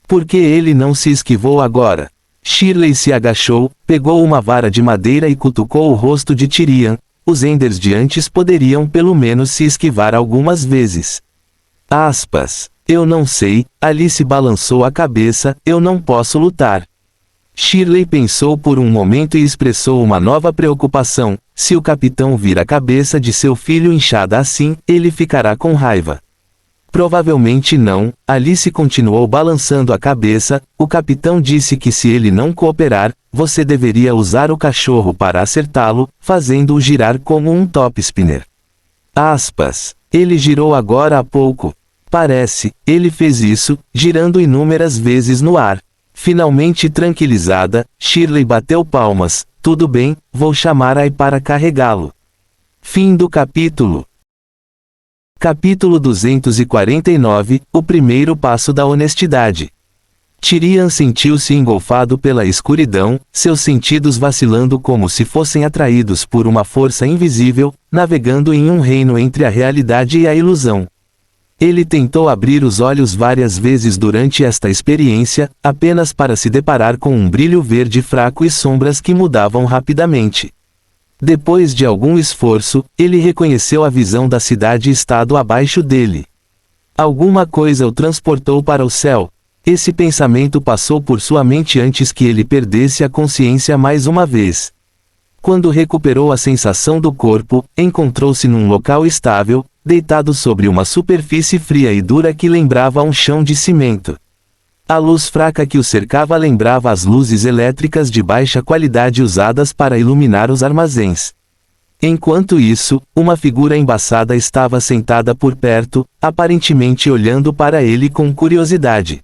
Por que ele não se esquivou agora? Shirley se agachou, pegou uma vara de madeira e cutucou o rosto de Tyrion. Os Enders de antes poderiam pelo menos se esquivar algumas vezes. Eu não sei, Alice balançou a cabeça, eu não posso lutar. Shirley pensou por um momento e expressou uma nova preocupação. Se o capitão vir a cabeça de seu filho inchada assim, ele ficará com raiva. Provavelmente não, Alice continuou balançando a cabeça. O capitão disse que se ele não cooperar, você deveria usar o cachorro para acertá-lo, fazendo-o girar como um top spinner. Ele girou agora há pouco. Parece, ele fez isso, girando inúmeras vezes no ar. Finalmente tranquilizada, Shirley bateu palmas. Tudo bem, vou chamar Ai para carregá-lo. Fim do capítulo. Capítulo 249, o primeiro passo da honestidade. Tyrion sentiu-se engolfado pela escuridão, seus sentidos vacilando como se fossem atraídos por uma força invisível, navegando em um reino entre a realidade e a ilusão. Ele tentou abrir os olhos várias vezes durante esta experiência, apenas para se deparar com um brilho verde fraco e sombras que mudavam rapidamente. Depois de algum esforço, ele reconheceu a visão da cidade-estado abaixo dele. Alguma coisa o transportou para o céu. Esse pensamento passou por sua mente antes que ele perdesse a consciência mais uma vez. Quando recuperou a sensação do corpo, encontrou-se num local estável, deitado sobre uma superfície fria e dura que lembrava um chão de cimento. A luz fraca que o cercava lembrava as luzes elétricas de baixa qualidade usadas para iluminar os armazéns. Enquanto isso, uma figura embaçada estava sentada por perto, aparentemente olhando para ele com curiosidade.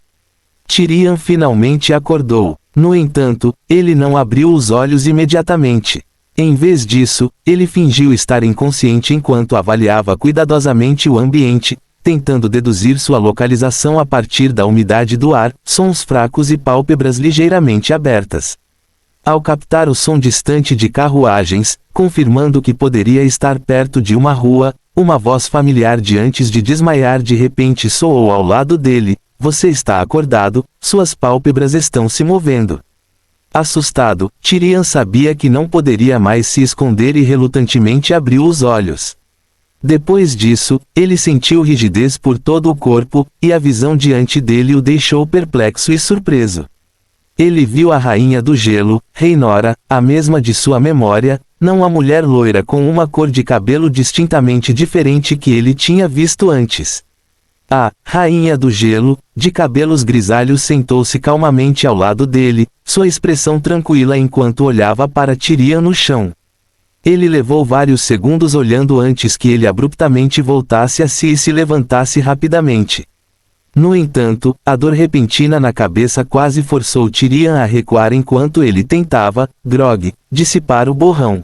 Tyrion finalmente acordou. No entanto, ele não abriu os olhos imediatamente. Em vez disso, ele fingiu estar inconsciente enquanto avaliava cuidadosamente o ambiente, tentando deduzir sua localização a partir da umidade do ar, sons fracos e pálpebras ligeiramente abertas. Ao captar o som distante de carruagens, confirmando que poderia estar perto de uma rua, uma voz familiar de antes de desmaiar de repente soou ao lado dele: "Você está acordado, suas pálpebras estão se movendo." Assustado, Tyrion sabia que não poderia mais se esconder e relutantemente abriu os olhos. Depois disso, ele sentiu rigidez por todo o corpo, e a visão diante dele o deixou perplexo e surpreso. Ele viu a Rainha do Gelo, Rhaenora, a mesma de sua memória, não a mulher loira com uma cor de cabelo distintamente diferente que ele tinha visto antes. A Rainha do Gelo, de cabelos grisalhos, sentou-se calmamente ao lado dele, sua expressão tranquila enquanto olhava para Tyrion no chão. Ele levou vários segundos olhando antes que ele abruptamente voltasse a si e se levantasse rapidamente. No entanto, a dor repentina na cabeça quase forçou Tyrion a recuar enquanto ele tentava, grogue, dissipar o borrão.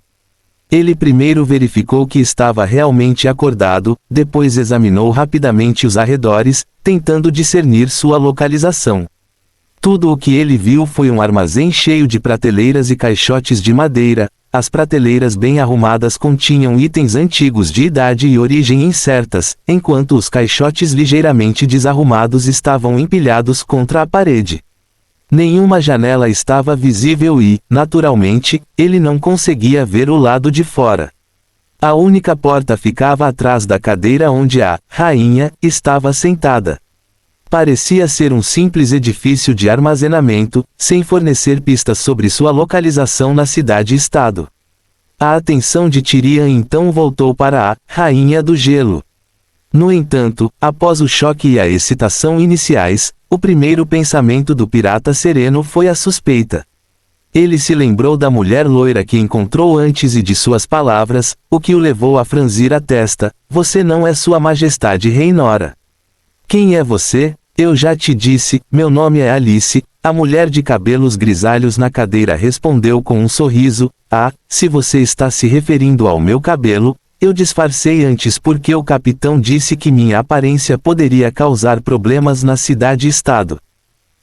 Ele primeiro verificou que estava realmente acordado, depois examinou rapidamente os arredores, tentando discernir sua localização. Tudo o que ele viu foi um armazém cheio de prateleiras e caixotes de madeira. As prateleiras bem arrumadas continham itens antigos de idade e origem incertas, enquanto os caixotes ligeiramente desarrumados estavam empilhados contra a parede. Nenhuma janela estava visível e, naturalmente, ele não conseguia ver o lado de fora. A única porta ficava atrás da cadeira onde a rainha estava sentada. Parecia ser um simples edifício de armazenamento, sem fornecer pistas sobre sua localização na cidade-estado. A atenção de Tyrion então voltou para a Rainha do Gelo. No entanto, após o choque e a excitação iniciais, o primeiro pensamento do pirata sereno foi a suspeita. Ele se lembrou da mulher loira que encontrou antes e de suas palavras, o que o levou a franzir a testa: "Você não é Sua Majestade Rhaenora." "Quem é você?" "Eu já te disse, meu nome é Alice." A mulher de cabelos grisalhos na cadeira respondeu com um sorriso: "Ah, se você está se referindo ao meu cabelo, eu disfarcei antes porque o capitão disse que minha aparência poderia causar problemas na cidade-estado."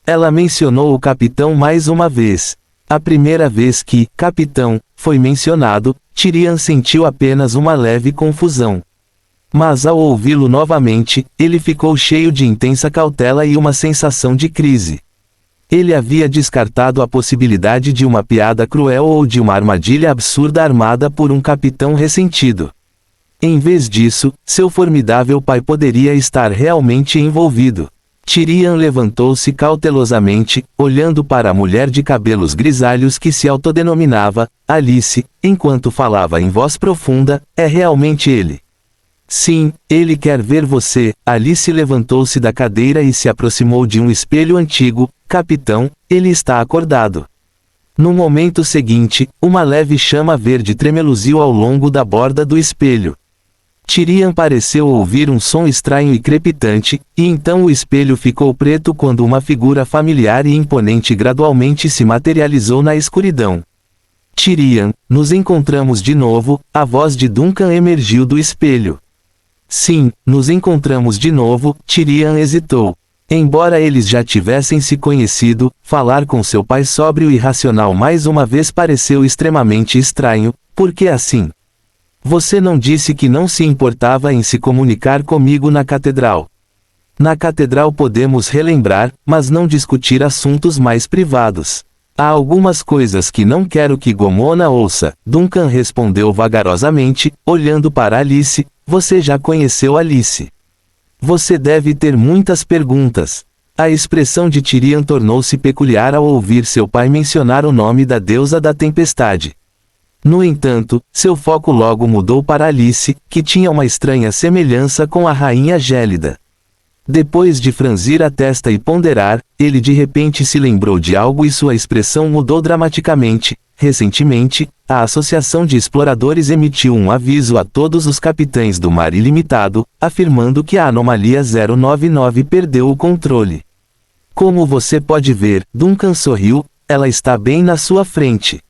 Ela mencionou o capitão mais uma vez. A primeira vez que "capitão" foi mencionado, Tyrion sentiu apenas uma leve confusão. Mas ao ouvi-lo novamente, ele ficou cheio de intensa cautela e uma sensação de crise. Ele havia descartado a possibilidade de uma piada cruel ou de uma armadilha absurda armada por um capitão ressentido. Em vez disso, seu formidável pai poderia estar realmente envolvido. Tyrion levantou-se cautelosamente, olhando para a mulher de cabelos grisalhos que se autodenominava Alice, enquanto falava em voz profunda: "É realmente ele." "Sim, ele quer ver você." Alice levantou-se da cadeira e se aproximou de um espelho antigo. "Capitão, ele está acordado." No momento seguinte, uma leve chama verde tremeluziu ao longo da borda do espelho. Tyrion pareceu ouvir um som estranho e crepitante, e então o espelho ficou preto quando uma figura familiar e imponente gradualmente se materializou na escuridão. "Tyrion, nos encontramos de novo." A voz de Duncan emergiu do espelho. "Sim, nos encontramos de novo." Tyrion hesitou. Embora eles já tivessem se conhecido, falar com seu pai sóbrio e racional mais uma vez pareceu extremamente estranho. Por que assim? Você não disse que não se importava em se comunicar comigo na catedral. Na catedral podemos relembrar, mas não discutir assuntos mais privados. Há algumas coisas que não quero que Gomona ouça, Duncan respondeu vagarosamente, olhando para Alice. Você já conheceu Alice. Você deve ter muitas perguntas. A expressão de Tyrion tornou-se peculiar ao ouvir seu pai mencionar o nome da deusa da tempestade. No entanto, seu foco logo mudou para Alice, que tinha uma estranha semelhança com a rainha gélida. Depois de franzir a testa e ponderar, ele de repente se lembrou de algo e sua expressão mudou dramaticamente. Recentemente, a Associação de Exploradores emitiu um aviso a todos os capitães do Mar Ilimitado, afirmando que a Anomalia 099 perdeu o controle. Como você pode ver, Duncan sorriu, ela está bem na sua frente.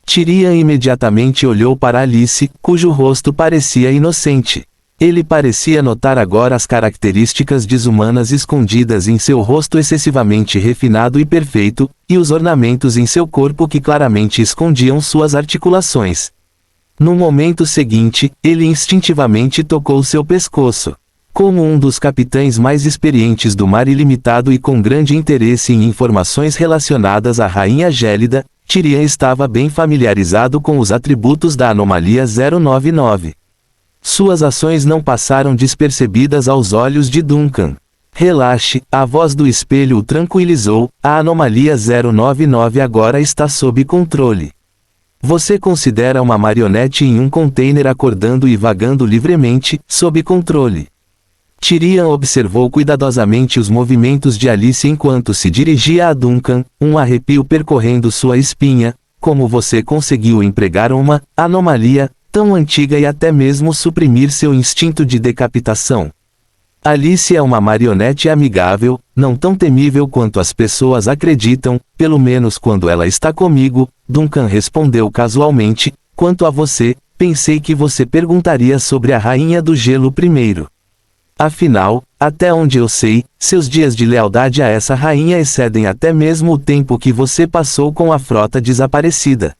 Tyrion imediatamente olhou para Alice, cujo rosto parecia inocente. Ele parecia notar agora as características desumanas escondidas em seu rosto excessivamente refinado e perfeito, e os ornamentos em seu corpo que claramente escondiam suas articulações. No momento seguinte, ele instintivamente tocou seu pescoço. Como um dos capitães mais experientes do Mar Ilimitado e com grande interesse em informações relacionadas à Rainha Gélida, Tyrion estava bem familiarizado com os atributos da Anomalia 099. Suas ações não passaram despercebidas aos olhos de Duncan. Relaxe, a voz do espelho o tranquilizou, a Anomalia 099 agora está sob controle. Você considera uma marionete em um container acordando e vagando livremente, sob controle. Tyrion observou cuidadosamente os movimentos de Alice enquanto se dirigia a Duncan, um arrepio percorrendo sua espinha. Como você conseguiu empregar uma anomalia tão antiga e até mesmo suprimir seu instinto de decapitação? Alice é uma marionete amigável, não tão temível quanto as pessoas acreditam, pelo menos quando ela está comigo, Duncan respondeu casualmente. Quanto a você, pensei que você perguntaria sobre a Rainha do Gelo primeiro. Afinal, até onde eu sei, seus dias de lealdade a essa rainha excedem até mesmo o tempo que você passou com a frota desaparecida.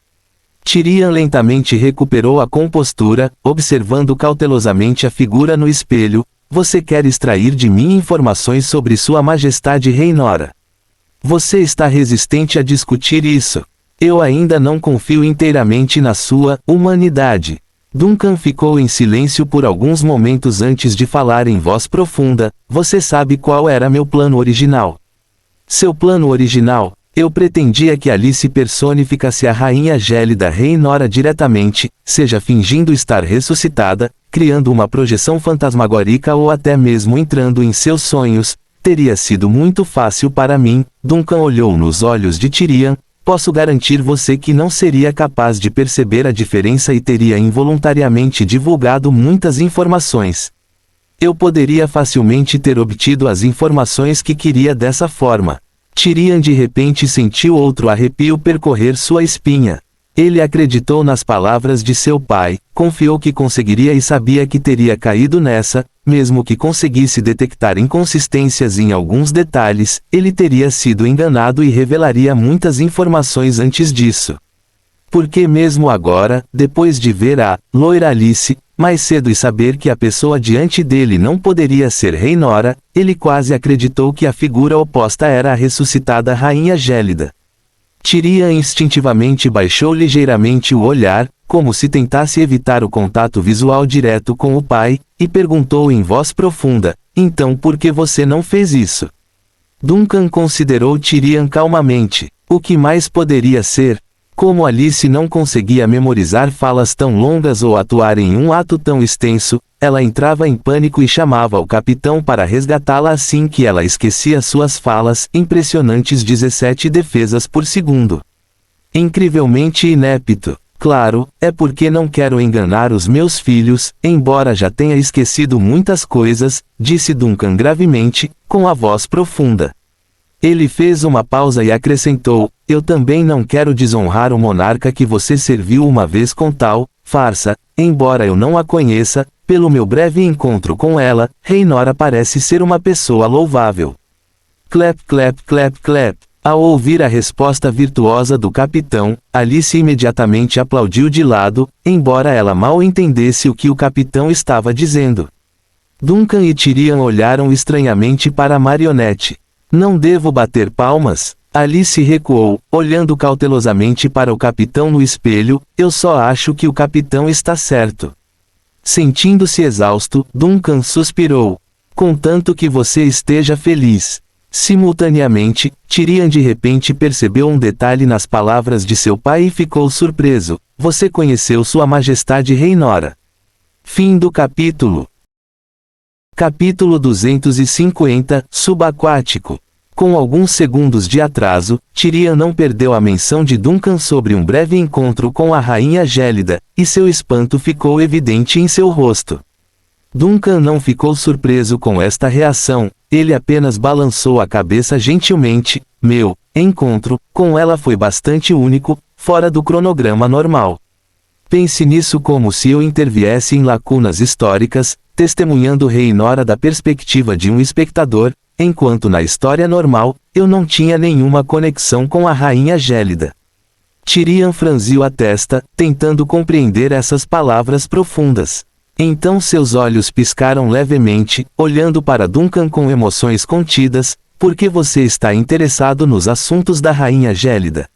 Tyrion lentamente recuperou a compostura, observando cautelosamente a figura no espelho. Você quer extrair de mim informações sobre Sua Majestade Rhaenora. Você está resistente a discutir isso. Eu ainda não confio inteiramente na sua humanidade. Duncan ficou em silêncio por alguns momentos antes de falar em voz profunda. Você sabe qual era meu plano original? Seu plano original? Eu pretendia que Alice personificasse a Rainha Gélida Rhaenora diretamente, seja fingindo estar ressuscitada, criando uma projeção fantasmagórica ou até mesmo entrando em seus sonhos. Teria sido muito fácil para mim. Duncan olhou nos olhos de Tyrion. Posso garantir você que não seria capaz de perceber a diferença e teria involuntariamente divulgado muitas informações. Eu poderia facilmente ter obtido as informações que queria dessa forma. Tyrion de repente sentiu outro arrepio percorrer sua espinha. Ele acreditou nas palavras de seu pai, confiou que conseguiria e sabia que teria caído nessa, mesmo que conseguisse detectar inconsistências em alguns detalhes, ele teria sido enganado e revelaria muitas informações antes disso. Porque mesmo agora, depois de ver a loira Alice, mais cedo e saber que a pessoa diante dele não poderia ser Rhaenora, ele quase acreditou que a figura oposta era a ressuscitada Rainha Gélida. Tyrion instintivamente baixou ligeiramente o olhar, como se tentasse evitar o contato visual direto com o pai, e perguntou em voz profunda, então por que você não fez isso? Duncan considerou Tyrion calmamente. O que mais poderia ser? Como Alice não conseguia memorizar falas tão longas ou atuar em um ato tão extenso, ela entrava em pânico e chamava o capitão para resgatá-la assim que ela esquecia suas falas. Impressionantes 17 defesas por segundo. Incrivelmente inepto. Claro, é porque não quero enganar os meus filhos, embora já tenha esquecido muitas coisas, disse Duncan gravemente, com a voz profunda. Ele fez uma pausa e acrescentou, eu também não quero desonrar o monarca que você serviu uma vez com tal farsa, embora eu não a conheça, pelo meu breve encontro com ela, Rhaenora parece ser uma pessoa louvável. Clap, clap, clap, clap. Ao ouvir a resposta virtuosa do capitão, Alice imediatamente aplaudiu de lado, embora ela mal entendesse o que o capitão estava dizendo. Duncan e Tyrion olharam estranhamente para a marionete. Não devo bater palmas? Alice recuou, olhando cautelosamente para o capitão no espelho. Eu só acho que o capitão está certo. Sentindo-se exausto, Duncan suspirou. Contanto que você esteja feliz. Simultaneamente, Tyrion de repente percebeu um detalhe nas palavras de seu pai e ficou surpreso. Você conheceu Sua Majestade Rhaenyra. Fim do capítulo. Capítulo 250, Subaquático. Com alguns segundos de atraso, Tyrion não perdeu a menção de Duncan sobre um breve encontro com a rainha gélida, e seu espanto ficou evidente em seu rosto. Duncan não ficou surpreso com esta reação, ele apenas balançou a cabeça gentilmente. Meu encontro com ela foi bastante único, fora do cronograma normal. Pense nisso como se eu interviesse em lacunas históricas, testemunhando Rhaenyra da perspectiva de um espectador, enquanto na história normal, eu não tinha nenhuma conexão com a rainha gélida. Tyrion franziu a testa, tentando compreender essas palavras profundas. Então seus olhos piscaram levemente, olhando para Duncan com emoções contidas. Por que você está interessado nos assuntos da rainha gélida?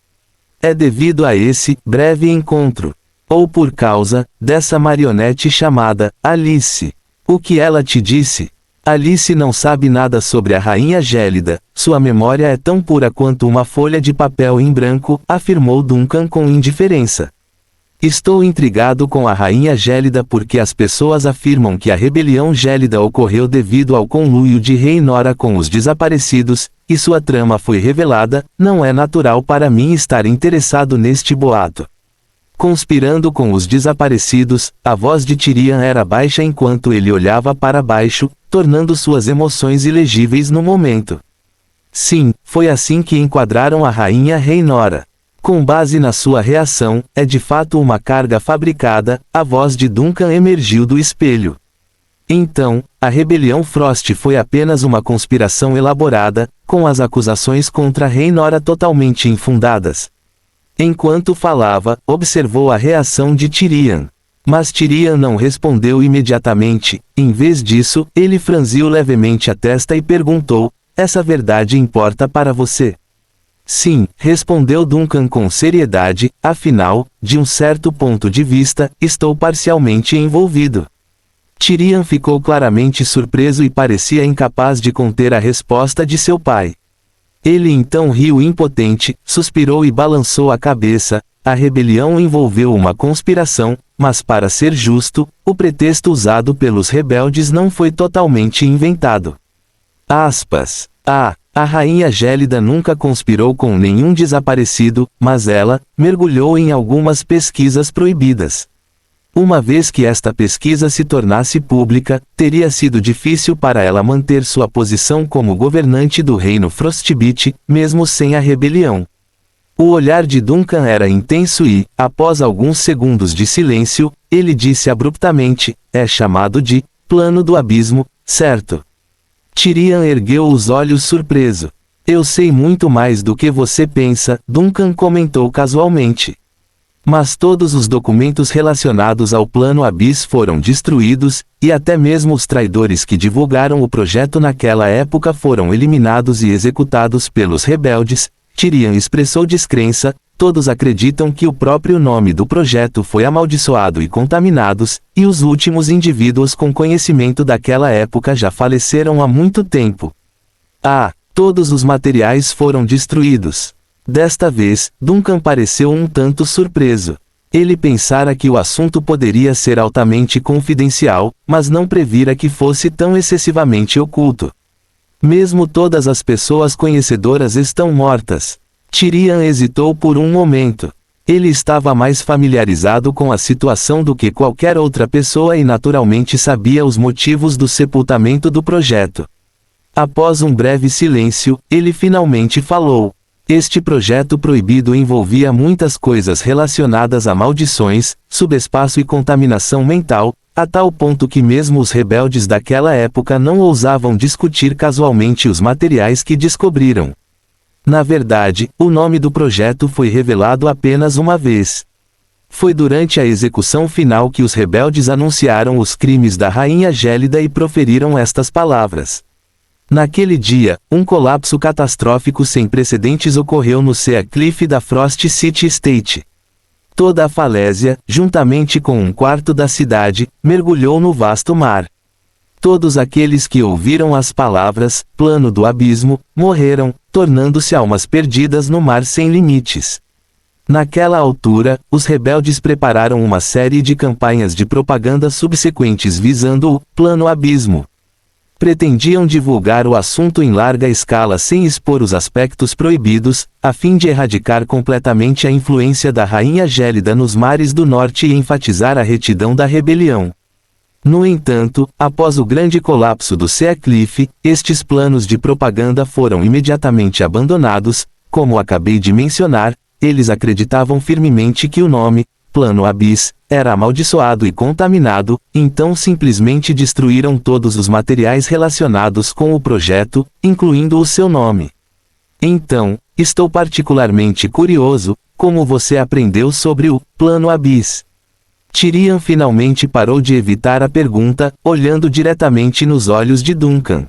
É devido a esse breve encontro. Ou por causa dessa marionete chamada Alice. O que ela te disse? Alice não sabe nada sobre a rainha gélida. Sua memória é tão pura quanto uma folha de papel em branco, afirmou Duncan com indiferença. Estou intrigado com a rainha gélida porque as pessoas afirmam que a rebelião gélida ocorreu devido ao conluio de Rhaenyra com os desaparecidos, e sua trama foi revelada. Não é natural para mim estar interessado neste boato. Conspirando com os desaparecidos, a voz de Tyrion era baixa enquanto ele olhava para baixo, tornando suas emoções ilegíveis no momento. Sim, foi assim que enquadraram a rainha Rhaenyra. Com base na sua reação, é de fato uma carga fabricada. A voz de Duncan emergiu do espelho. Então, a rebelião Frost foi apenas uma conspiração elaborada, com as acusações contra Rhaenyra totalmente infundadas. Enquanto falava, observou a reação de Tyrion. Mas Tyrion não respondeu imediatamente. Em vez disso, ele franziu levemente a testa e perguntou: essa verdade importa para você? Sim, respondeu Duncan com seriedade, afinal, de um certo ponto de vista, estou parcialmente envolvido. Tyrion ficou claramente surpreso e parecia incapaz de conter a resposta de seu pai. Ele então riu impotente, suspirou e balançou a cabeça. A rebelião envolveu uma conspiração, mas para ser justo, o pretexto usado pelos rebeldes não foi totalmente inventado. Aspas. A rainha gélida nunca conspirou com nenhum desaparecido, mas ela mergulhou em algumas pesquisas proibidas. Uma vez que esta pesquisa se tornasse pública, teria sido difícil para ela manter sua posição como governante do reino Frostbite, mesmo sem a rebelião. O olhar de Duncan era intenso e, após alguns segundos de silêncio, ele disse abruptamente: é chamado de plano do abismo, certo? Tyrion ergueu os olhos surpreso. Eu sei muito mais do que você pensa, Duncan comentou casualmente. Mas todos os documentos relacionados ao plano Abyss foram destruídos, e até mesmo os traidores que divulgaram o projeto naquela época foram eliminados e executados pelos rebeldes. Tyrion expressou descrença. Todos acreditam que o próprio nome do projeto foi amaldiçoado e contaminados, e os últimos indivíduos com conhecimento daquela época já faleceram há muito tempo. Todos os materiais foram destruídos. Desta vez, Duncan pareceu um tanto surpreso. Ele pensara que o assunto poderia ser altamente confidencial, mas não previra que fosse tão excessivamente oculto. Mesmo todas as pessoas conhecedoras estão mortas. Tyrion hesitou por um momento. Ele estava mais familiarizado com a situação do que qualquer outra pessoa e naturalmente sabia os motivos do sepultamento do projeto. Após um breve silêncio, ele finalmente falou. Este projeto proibido envolvia muitas coisas relacionadas a maldições, subespaço e contaminação mental. a tal ponto que mesmo os rebeldes daquela época não ousavam discutir casualmente os materiais que descobriram. Na verdade, o nome do projeto foi revelado apenas uma vez. Foi durante a execução final que os rebeldes anunciaram os crimes da Rainha Gélida e proferiram estas palavras. Naquele dia, um colapso catastrófico sem precedentes ocorreu no Sea Cliff da Frost City State. Toda a falésia, juntamente com um quarto da cidade, mergulhou no vasto mar. Todos aqueles que ouviram as palavras, plano do abismo, morreram, tornando-se almas perdidas no mar sem limites. Naquela altura, os rebeldes prepararam uma série de campanhas de propaganda subsequentes visando o plano abismo. Pretendiam divulgar o assunto em larga escala sem expor os aspectos proibidos, a fim de erradicar completamente a influência da Rainha Gélida nos mares do norte e enfatizar a retidão da rebelião. No entanto, após o grande colapso do Sea Cliff, estes planos de propaganda foram imediatamente abandonados. Como acabei de mencionar, eles acreditavam firmemente que o nome, Plano Abyss, era amaldiçoado e contaminado, então simplesmente destruíram todos os materiais relacionados com o projeto, incluindo o seu nome. Então, estou particularmente curioso, como você aprendeu sobre o Plano Abyss? Tyrion finalmente parou de evitar a pergunta, olhando diretamente nos olhos de Duncan.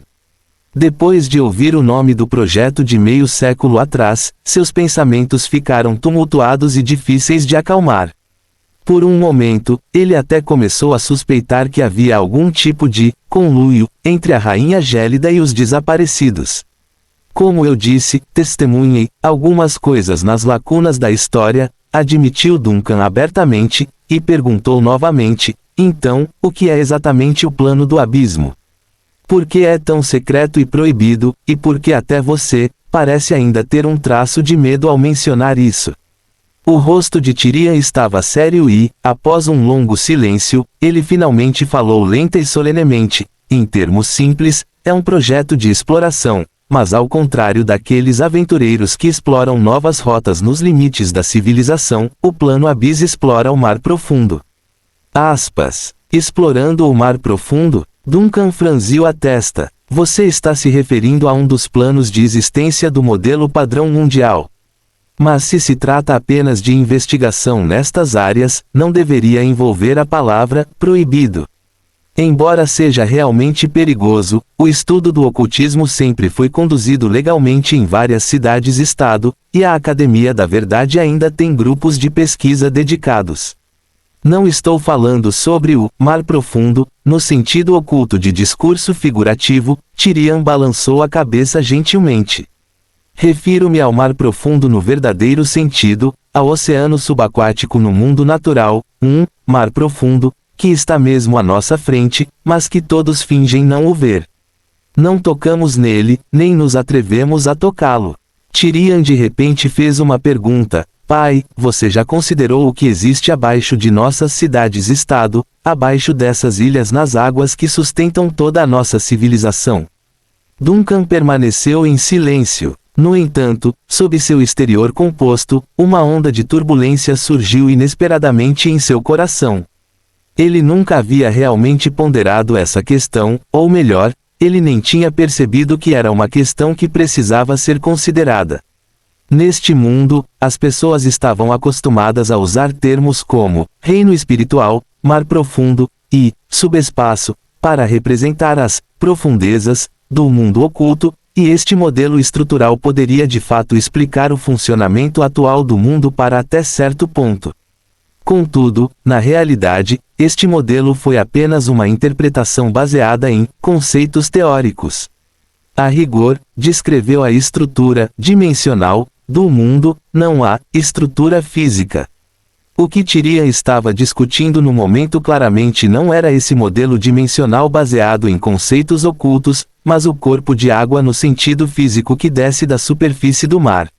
Depois de ouvir o nome do projeto de meio século atrás, seus pensamentos ficaram tumultuados e difíceis de acalmar. Por um momento, ele até começou a suspeitar que havia algum tipo de conluio entre a Rainha Gélida e os desaparecidos. Como eu disse, testemunhei algumas coisas nas lacunas da história, admitiu Duncan abertamente, e perguntou novamente, então, o que é exatamente o plano do abismo? Por que é tão secreto e proibido, e por que até você, parece ainda ter um traço de medo ao mencionar isso? O rosto de Tyrion estava sério e, após um longo silêncio, ele finalmente falou lenta e solenemente, em termos simples, é um projeto de exploração, mas ao contrário daqueles aventureiros que exploram novas rotas nos limites da civilização, o plano Abyss explora o mar profundo. Aspas. Explorando o mar profundo? Duncan franziu a testa. Você está se referindo a um dos planos de existência do modelo padrão mundial. Mas se trata apenas de investigação nestas áreas, não deveria envolver a palavra proibido. Embora seja realmente perigoso, o estudo do ocultismo sempre foi conduzido legalmente em várias cidades-estado, e a Academia da Verdade ainda tem grupos de pesquisa dedicados. Não estou falando sobre o mar profundo, no sentido oculto de discurso figurativo. Tyrion balançou a cabeça gentilmente. Refiro-me ao mar profundo no verdadeiro sentido, ao oceano subaquático no mundo natural, mar profundo, que está mesmo à nossa frente, mas que todos fingem não o ver. Não tocamos nele, nem nos atrevemos a tocá-lo. Tyrion de repente fez uma pergunta. Pai, você já considerou o que existe abaixo de nossas cidades-estado, abaixo dessas ilhas nas águas que sustentam toda a nossa civilização? Duncan permaneceu em silêncio. No entanto, sob seu exterior composto, uma onda de turbulência surgiu inesperadamente em seu coração. Ele nunca havia realmente ponderado essa questão, ou melhor, ele nem tinha percebido que era uma questão que precisava ser considerada. Neste mundo, as pessoas estavam acostumadas a usar termos como reino espiritual, mar profundo e subespaço para representar as profundezas do mundo oculto, e este modelo estrutural poderia de fato explicar o funcionamento atual do mundo para até certo ponto. Contudo, na realidade, este modelo foi apenas uma interpretação baseada em conceitos teóricos. A rigor, descreveu a estrutura dimensional do mundo, não a estrutura física. O que Tyrion estava discutindo no momento claramente não era esse modelo dimensional baseado em conceitos ocultos, mas o corpo de água no sentido físico que desce da superfície do mar.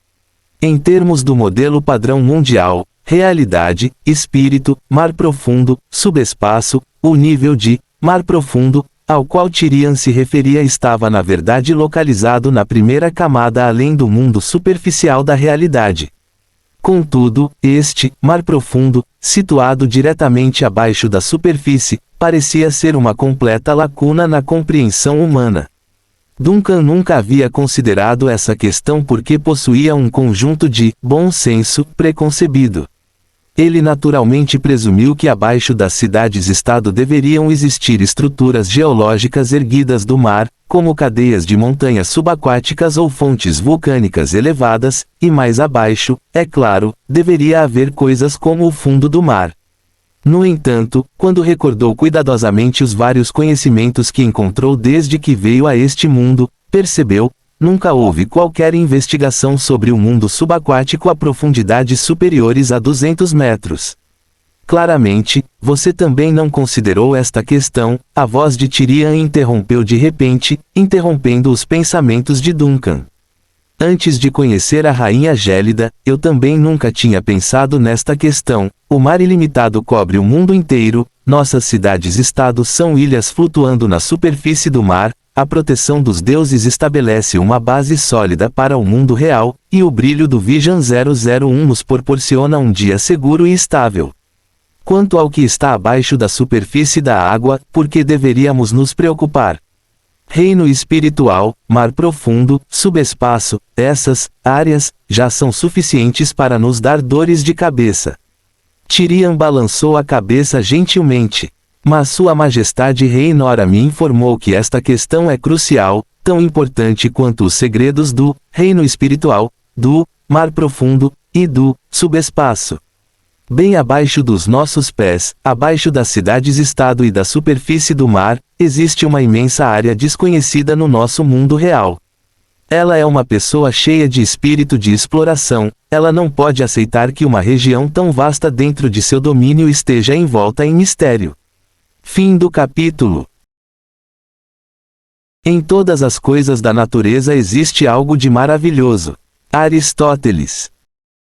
Em termos do modelo padrão mundial, realidade, espírito, mar profundo, subespaço, o nível de mar profundo ao qual Tyrion se referia estava na verdade localizado na primeira camada além do mundo superficial da realidade. Contudo, este mar profundo, situado diretamente abaixo da superfície, parecia ser uma completa lacuna na compreensão humana. Duncan nunca havia considerado essa questão porque possuía um conjunto de bom senso preconcebido. Ele naturalmente presumiu que abaixo das cidades-estado deveriam existir estruturas geológicas erguidas do mar, como cadeias de montanhas subaquáticas ou fontes vulcânicas elevadas, e mais abaixo, é claro, deveria haver coisas como o fundo do mar. No entanto, quando recordou cuidadosamente os vários conhecimentos que encontrou desde que veio a este mundo, percebeu: nunca houve qualquer investigação sobre o mundo subaquático a profundidades superiores a 200 metros. Claramente, você também não considerou esta questão, a voz de Tyrion interrompeu de repente, interrompendo os pensamentos de Duncan. Antes de conhecer a Rainha Gélida, eu também nunca tinha pensado nesta questão. O mar ilimitado cobre o mundo inteiro, nossas cidades-estado são ilhas flutuando na superfície do mar, a proteção dos deuses estabelece uma base sólida para o mundo real, e o brilho do Vision 001 nos proporciona um dia seguro e estável. Quanto ao que está abaixo da superfície da água, por que deveríamos nos preocupar? Reino espiritual, mar profundo, subespaço, essas áreas já são suficientes para nos dar dores de cabeça. Tyrion balançou a cabeça gentilmente. Mas Sua Majestade Rei Nora me informou que esta questão é crucial, tão importante quanto os segredos do reino espiritual, do mar profundo e do subespaço. Bem abaixo dos nossos pés, abaixo das cidades-estado e da superfície do mar, existe uma imensa área desconhecida no nosso mundo real. Ela é uma pessoa cheia de espírito de exploração, ela não pode aceitar que uma região tão vasta dentro de seu domínio esteja envolta em mistério. Fim do capítulo. Em todas as coisas da natureza existe algo de maravilhoso. Aristóteles.